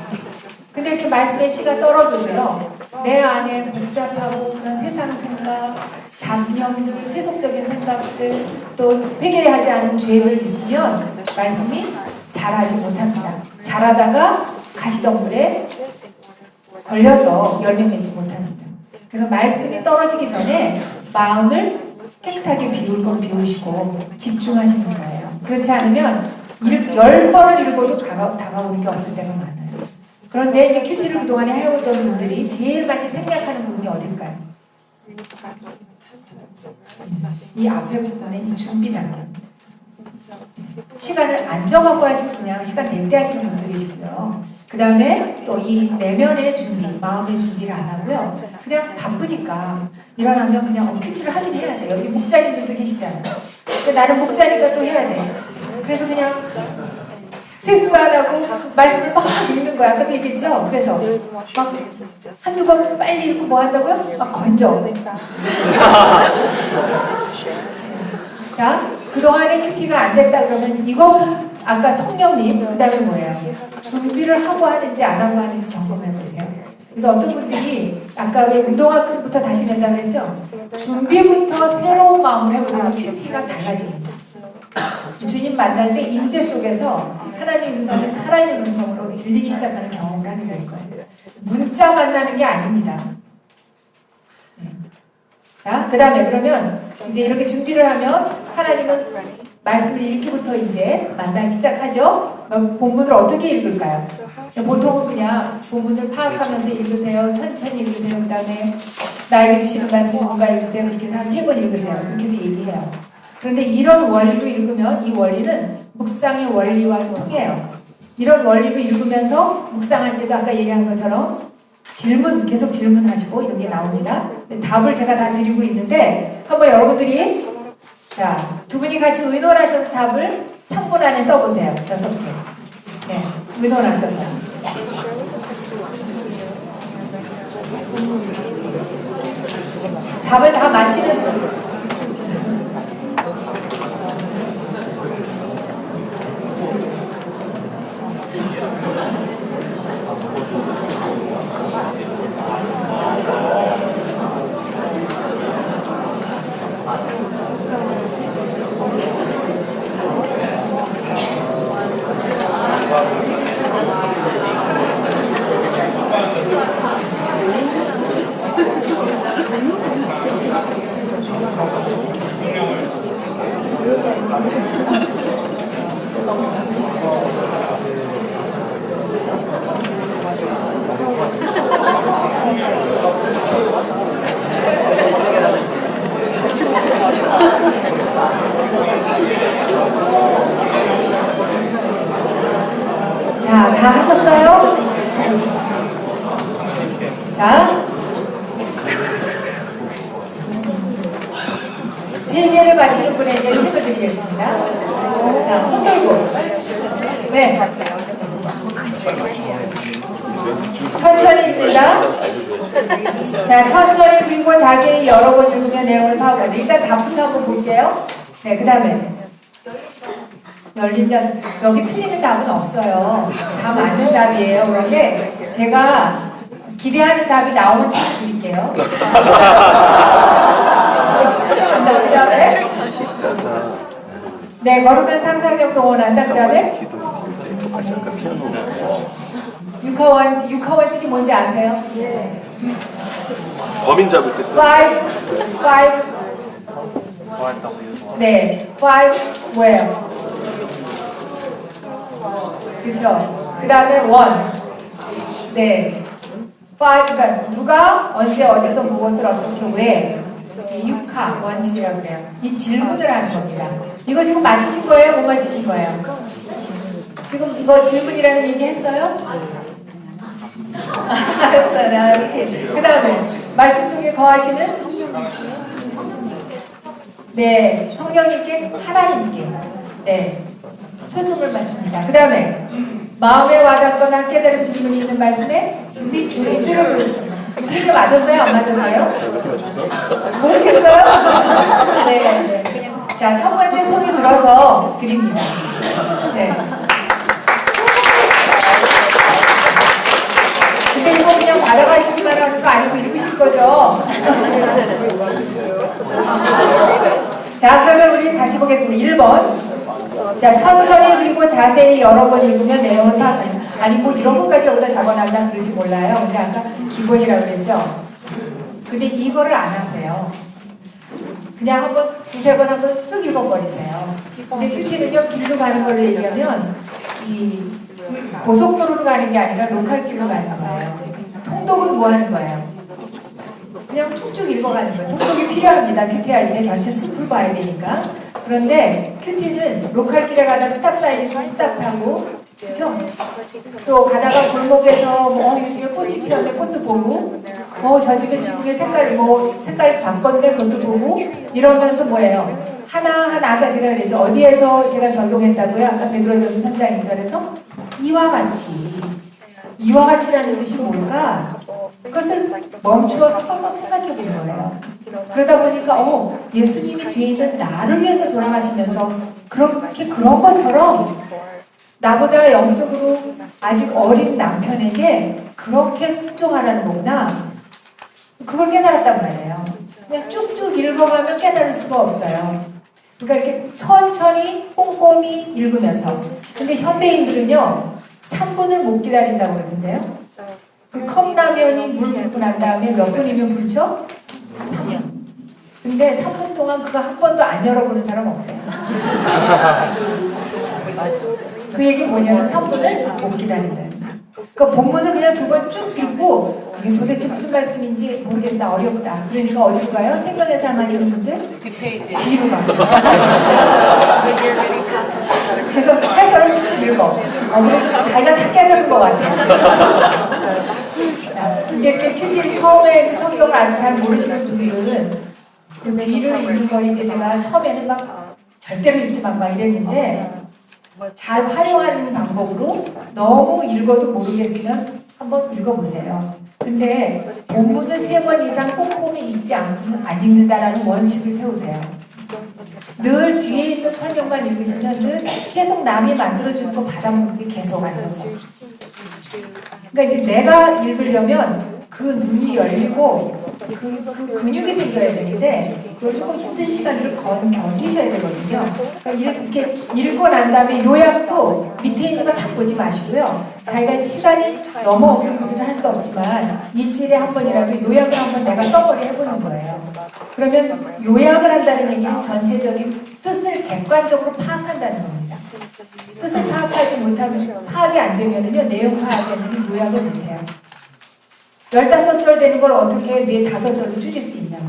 근데 이렇게 말씀의 씨가 떨어지고요. 내 안에 복잡하고 그런 세상 생각, 잡념들, 세속적인 생각들, 또 회개하지 않은 죄들 있으면 말씀이 자라지 못합니다. 자라다가 가시덤불에 걸려서 열매 맺지 못합니다. 그래서 말씀이 떨어지기 전에 마음을 깨끗하게 비울 건 비우시고 집중하시는 거예요. 그렇지 않으면 10번을 읽어도 다가오는 게 없을 때가 많아요. 그런데 이제 큐티를 그동안에 해오던 분들이 제일 많이 생략하는 부분이 어딜까요? 이 앞에 부분에 이 준비 단계. 시간을 안 정하고 하시고 그냥 시간 될 때 하시는 분도 계시고요. 그 다음에 또 이 내면의 준비, 마음의 준비를 안 하고요. 그냥 바쁘니까 일어나면 그냥 큐티를 하긴 해야 돼. 여기 목자님들도 계시잖아요. 근데 나는 목자니까 또 해야 돼. 그래서 그냥 세수도 안 하고 말씀을 막 읽는 거야. 아까도 얘기했죠? 그래서 막 한두 번 빨리 읽고 뭐 한다고요? 막 건져. 자, 그동안에 큐티가 안 됐다 그러면 이거는 아까 성령님, 그 다음에 뭐예요? 준비를 하고 하는지 안 하고 하는지 점검해 보세요. 그래서 어떤 분들이 아까 왜 운동화끈부터 다시 낸다 그랬죠? 준비부터 새로운 마음을 해보세요. 큐티가 달라집니다. 주님 만날 때 임재 속에서 하나님 음성이 살아있는 음성으로 들리기 시작하는 경험을 하게 될 거예요. 문자 만나는 게 아닙니다. 자, 그 다음에 그러면 이제 이렇게 준비를 하면 하나님은 말씀을 읽기부터 이제 만나기 시작하죠. 본문을 어떻게 읽을까요? 보통은 그냥 본문을 파악하면서 읽으세요. 천천히 읽으세요. 그 다음에 나에게 주시는 말씀이 뭔가 읽으세요. 그렇게 해서 한 3번 읽으세요. 그렇게도 얘기해요. 그런데 이런 원리로 읽으면 이 원리는 묵상의 원리와 통해요. 이런 원리로 읽으면서 묵상할 때도 아까 얘기한 것처럼 계속 질문하시고 이런 게 나옵니다. 답을 제가 다 드리고 있는데 한번 여러분들이 자, 두 분이 같이 의논하셔서 답을 3분 안에 써보세요. 6개. 네, 의논하셔서. 답을 다 맞히면 다 하셨어요? 자, 3개를 맞히는 분에게 책을 드리겠습니다. 자, 손 들고. 네. 천천히입니다. 자, 천천히 그리고 자세히 여러 번 읽으면 내용을 파악하다. 일단 답부터 한번 볼게요. 네, 그 다음에 열린 자세. 여기 틀리는 답은 없어요. 다 맞는 답이에요. 그런데 제가 기대하는 답이 나오면 책 드릴게요. 네, 거룩한 상상력 동원한다. 그 다음에 육하원칙이 뭔지 아세요? 범인 잡을 때 쓰는 5 네, 5 where? 그쵸? 그 다음에 1 네, 5 그러니까 누가 언제 어디서 무엇을 어떻게 왜 이 육하 원칙이라고 그래요. 이 질문을 하는 겁니다. 이거 지금 맞히신 거예요? 못 맞히신 거예요? 지금 이거 질문이라는 얘기 했어요? 알았어요. 이렇게. 그 다음에 말씀 속에 거하시는 네, 성령님께 하나님께 네, 초점을 맞춥니다. 그 다음에 마음에 와닿거나 깨달은 질문이 있는 말씀에 밑줄을 그렸습니다. 3개 맞았어요? 안 맞았어요? 모르겠어요? 네, 네. 자, 첫 번째 손을 들어서 드립니다. 네. 근데 이거 그냥 받아가시기만 하는 거 아니고 읽으실 거죠? 자, 그러면 우리 같이 보겠습니다. 1번. 자, 천천히 그리고 자세히 여러 번 읽으면 내용을 파악하는. 아니, 뭐 이런 것까지 여기다 적어놨나 그러지 몰라요. 근데 아까 기본이라고 그랬죠? 근데 이거를 안 하세요. 그냥 한번 두세 번 한번 쓱 읽어버리세요. 근데 큐티는요, 길로 가는 걸로 얘기하면 이 고속도로로 가는 게 아니라 로컬길로 가는 거예요. 통독은 뭐 하는 거예요? 그냥 쭉쭉 읽어가는 거예요. 통독이 필요합니다. 큐티 할 때 전체 숲을 봐야 되니까. 그런데 큐티는 로컬길에 가다 스탑사인이 있으면 스탑하고, 그렇죠? 또 가다가 골목에서 요즘에 꽃이 피었는데 꽃도 보고, 저 집에 지붕의 색깔 바꿨는데 그것도 보고, 이러면서 뭐예요? 하나하나 아까 제가 그랬죠. 어디에서 제가 적용했다고요? 아까 베드로전서 3장 2절에서 이와 같이라는 뜻이 뭘까? 그것을 멈추어서 서서 생각해 보는 거예요. 그러다 보니까 예수님이 뒤에 있는 나를 위해서 돌아가시면서 그런 것처럼 나보다 영적으로 아직 어린 남편에게 그렇게 순종하라는 거구나. 그걸 깨달았단 말이에요. 그냥 쭉쭉 읽어가면 깨달을 수가 없어요. 그러니까 이렇게 천천히 꼼꼼히 읽으면서. 근데 현대인들은요 3분을 못 기다린다고 그러던데요. 그 컵라면이 물 붓고 난 다음에 몇 분이면 불죠? 3분. 근데 3분 동안 그거 한 번도 안 열어보는 사람 없대요. 그 얘기 뭐냐면 3분을 못 기다린다. 그러니까 본문을 그냥 2번 쭉 읽고 이게 도대체 무슨 말씀인지 모르겠다, 어렵다. 그러니까 어디로 가요? 생명의 삶 하시는 분들? 뒷페이지. 뒤로 가요. 그래서 해설을 쭉 읽어. 자기가 다 깨달은 것 같아요. 자, 이제 이렇게 큐티를 처음에 성경을 아직 잘 모르시는 분들은 그 뒤를 읽는 걸 이제 제가 처음에는 막 절대로 읽지 막 이랬는데 잘 활용하는 방법으로 너무 읽어도 모르겠으면 한번 읽어보세요. 근데 본문을 3번 이상 꼼꼼히 읽지 않고는 안 읽는다라는 원칙을 세우세요. 늘 뒤에 있는 설명만 읽으시면 늘 계속 남이 만들어주는 거 받아먹는 게 계속 앉아서. 그러니까 이제 내가 읽으려면 그 눈이 열리고 그 근육이 생겨야 되는데 그걸 조금 힘든 시간들을 견디셔야 되거든요. 그러니까 이렇게 읽고 난 다음에 요약도 밑에 있는 거 다 보지 마시고요. 자기가 시간이 너무 없는 분들은 할 수 없지만 일주일에 한 번이라도 요약을 한번 내가 써머리 해보는 거예요. 그러면 요약을 한다는 얘기는 전체적인 뜻을 객관적으로 파악한다는 겁니다. 뜻을 파악하지 못하면 파악이 안 되면은요 내용 파악이 안 되면 요약을 못해요. 15절 되는 걸 어떻게 4-5절로 줄일 수 있냐고.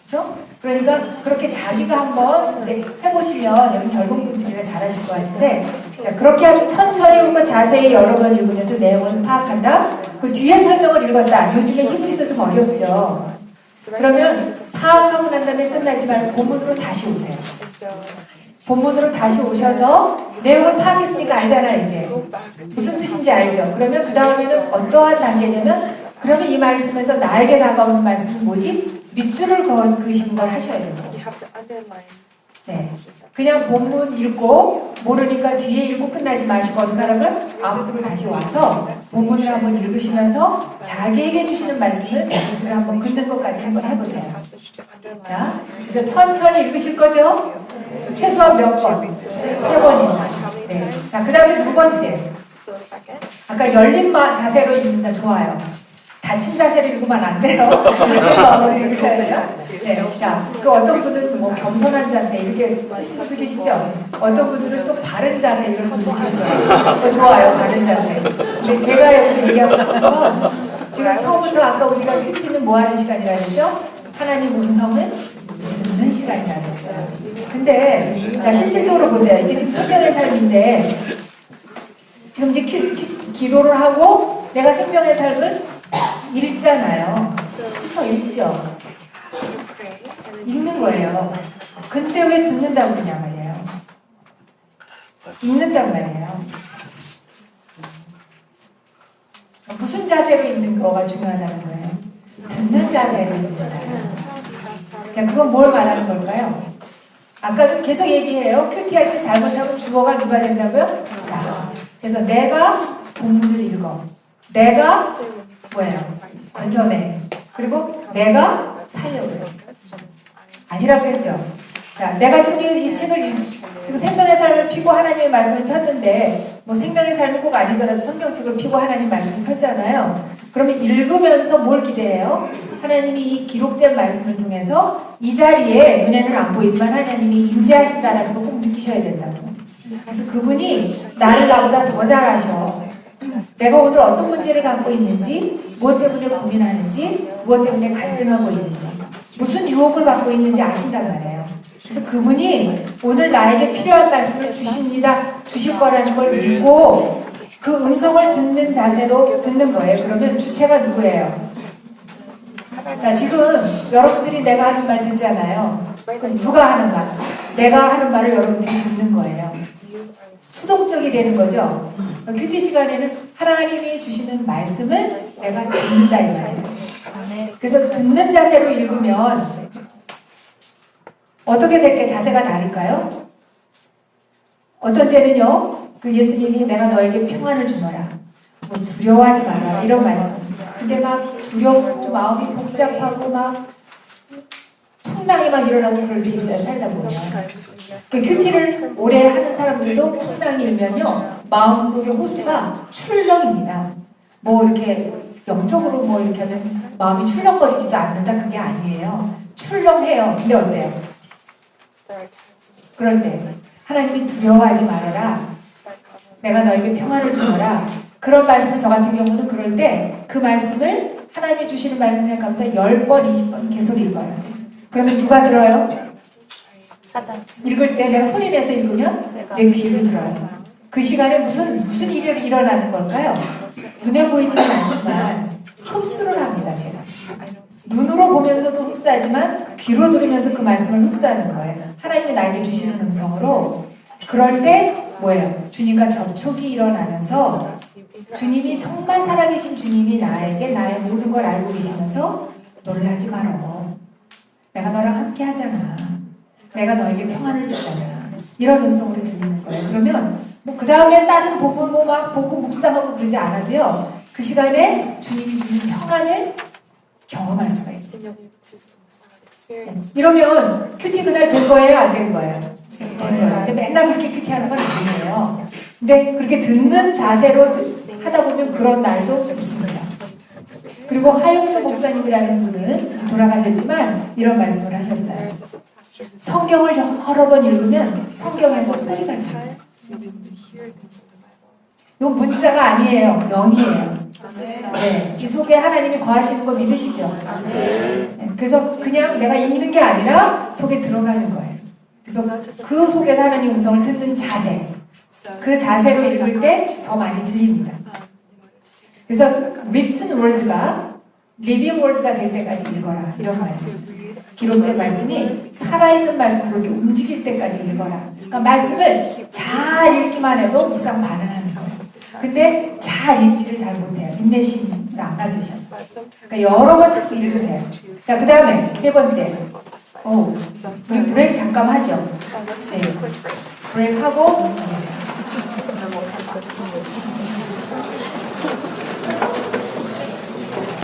그렇죠? 그러니까 그렇게 자기가 한번 이제 해보시면 여기 젊은 분들이라 잘하실 것 같은데 자, 그렇게 하면 천천히 읽고 자세히 여러 번 읽으면서 내용을 파악한다. 그 뒤에 설명을 읽었다. 요즘에 히브리서 좀 어렵죠. 그러면 파악하고 난 다음에 끝나지 말고 본문으로 다시 오세요. 본문으로 다시 오셔서 내용을 파악했으니까 알잖아요, 이제. 무슨 뜻인지 알죠? 그러면 그 다음에는 어떠한 단계냐면, 그러면 이 말씀에서 나에게 다가오는 말씀은 뭐지? 밑줄을 그으시는 걸 하셔야 됩니다. 네. 그냥 본문 읽고 모르니까 뒤에 읽고 끝나지 마시고 어떻게 하라면 앞으로 다시 와서 본문을 한번 읽으시면서 자기에게 주시는 말씀을 밑줄을 한번 긋는 것까지 한번 해보세요. 자, 그래서 천천히 읽으실 거죠? 최소한 몇 번? 3번 이상. 네. 자, 그 다음에 두 번째. 아까 열린 자세로 읽는다. 좋아요. 닫힌 자세로 읽으면 안 돼요. 열린 마음으로 읽으셔야 돼요. 네. 자, 그 어떤 분은 뭐 겸손한 자세 이렇게 쓰신 분도 계시죠? 어떤 분들은 또 바른 자세 이런 분도 계시죠? 좋아요. 바른 자세. 근데 제가 여기서 얘기하고 싶은 건 지금 처음부터 아까 우리가 큐티는 뭐 하는 시간이라 했죠? 하나님 음성을 듣는 시간이라 했어요. 근데 자, 실질적으로 보세요. 이게 지금 생명의 삶인데 지금 이제 기도를 하고 내가 생명의 삶을 읽잖아요. 그쵸? 읽죠? 읽는 거예요. 근데 왜 듣는다고 그러냐 말이에요. 읽는단 말이에요. 무슨 자세로 읽는 거가 중요하다는 거예요. 듣는 자세로 읽는다. 자, 그건 뭘 말하는 걸까요? 아까도 계속 얘기해요. 큐티할 때 잘못하면 주어가 누가 된다고요? 나. 그래서 내가 본문을 읽어. 내가 뭐예요? 건져내. 그리고 내가 살려줘요. 아니라고 했죠. 자, 내가 지금 이 책을 지금 생명의 삶을 피고 하나님의 말씀을 폈는데 뭐 생명의 삶이 꼭 아니더라도 성경책을 피고 하나님 말씀을 폈잖아요. 그러면 읽으면서 뭘 기대해요? 하나님이 이 기록된 말씀을 통해서 이 자리에 눈에는 안 보이지만 하나님이 임재하신다는 걸 꼭 느끼셔야 된다고. 그래서 그분이 나를 나보다 더 잘 아셔. 내가 오늘 어떤 문제를 갖고 있는지, 무엇 때문에 고민하는지, 무엇 때문에 갈등하고 있는지, 무슨 유혹을 받고 있는지 아신단 말이에요. 그래서 그분이 오늘 나에게 필요한 말씀을 주실 거라는 걸 믿고 그 음성을 듣는 자세로 듣는 거예요. 그러면 주체가 누구예요? 자, 지금 여러분들이 내가 하는 말 듣잖아요. 그럼 누가 하는 말? 내가 하는 말을 여러분들이 듣는 거예요. 수동적이 되는 거죠. 큐티 시간에는 하나님이 주시는 말씀을 내가 듣는다 이잖아요. 그래서 듣는 자세로 읽으면 어떻게 될게 자세가 다를까요? 어떤 때는요, 그 예수님이 내가 너에게 평안을 주노라. 뭐 두려워하지 마라. 이런 말씀. 근데 막 두렵고 마음이 복잡하고 막 풍랑이 막 일어나고 그럴 때 있어요. 살다 보면. 그 큐티를 오래 하는 사람들도 풍랑이 일면요, 마음속의 호수가 출렁입니다. 뭐 이렇게 영적으로 뭐 이렇게 하면 마음이 출렁거리지도 않는다, 그게 아니에요. 출렁해요. 근데 어때요? 그럴 때 하나님이 두려워하지 말아라. 내가 너에게 평안을 주노라. 그런 말씀을 저 같은 경우는 그럴 때 그 말씀을 하나님이 주시는 말씀 생각하면서 10번, 20번 계속 읽어요. 그러면 누가 들어요? 사단. 읽을 때 내가 소리 내서 읽으면 내 귀를 들어요. 그 시간에 무슨 일이 일어나는 걸까요? 눈에 보이지는 않지만 흡수를 합니다, 제가. 눈으로 보면서도 흡수하지만 귀로 들으면서 그 말씀을 흡수하는 거예요. 하나님이 나에게 주시는 음성으로. 그럴 때 뭐예요? 주님과 접촉이 일어나면서 주님이 정말 살아계신 주님이 나에게 나의 모든 걸 알고 계시면서 놀라지 말어. 내가 너랑 함께 하잖아. 내가 너에게 평안을 주잖아. 이런 음성으로 들리는 거예요. 그러면 뭐 그 다음에 다른 복음 뭐 막 보고 묵상하고 그러지 않아도요, 그 시간에 주님이 주는 평안을 경험할 수가 있어요. 이러면 큐티 그날 된 거예요? 안 된 거예요? 된 거예요. 근데 맨날 그렇게 큐티 하는 건 아니에요. 근데 그렇게 듣는 자세로 하다 보면 그런 날도 있습니다. 그리고 하용조 목사님이라는 분은 돌아가셨지만 이런 말씀을 하셨어요. 성경을 여러 번 읽으면 성경에서 소리가 나요. 이건 문자가 아니에요. 영이에요. 네, 이 속에 하나님이 거하시는 거 믿으시죠? 네, 그래서 그냥 내가 읽는 게 아니라 속에 들어가는 거예요. 그래서 그 속에서 하나님 음성을 듣는 자세. 그 자세로 읽을 때 더 많이 들립니다. 그래서 written word가 living word가 될 때까지 읽어라 이런 말이 있어요. 기록된 말씀이 살아있는 말씀으로 이렇게 움직일 때까지 읽어라. 그러니까 말씀을 잘 읽기만 해도 묵상 반응하는 거예요. 근데 잘 읽지를 잘 못해요. 인내심을 안 가지셔서. 그러니까 여러 번 자꾸 읽으세요. 자, 그 다음에 세 번째. 우리 브레이크 잠깐 하죠. 네. 브레이크하고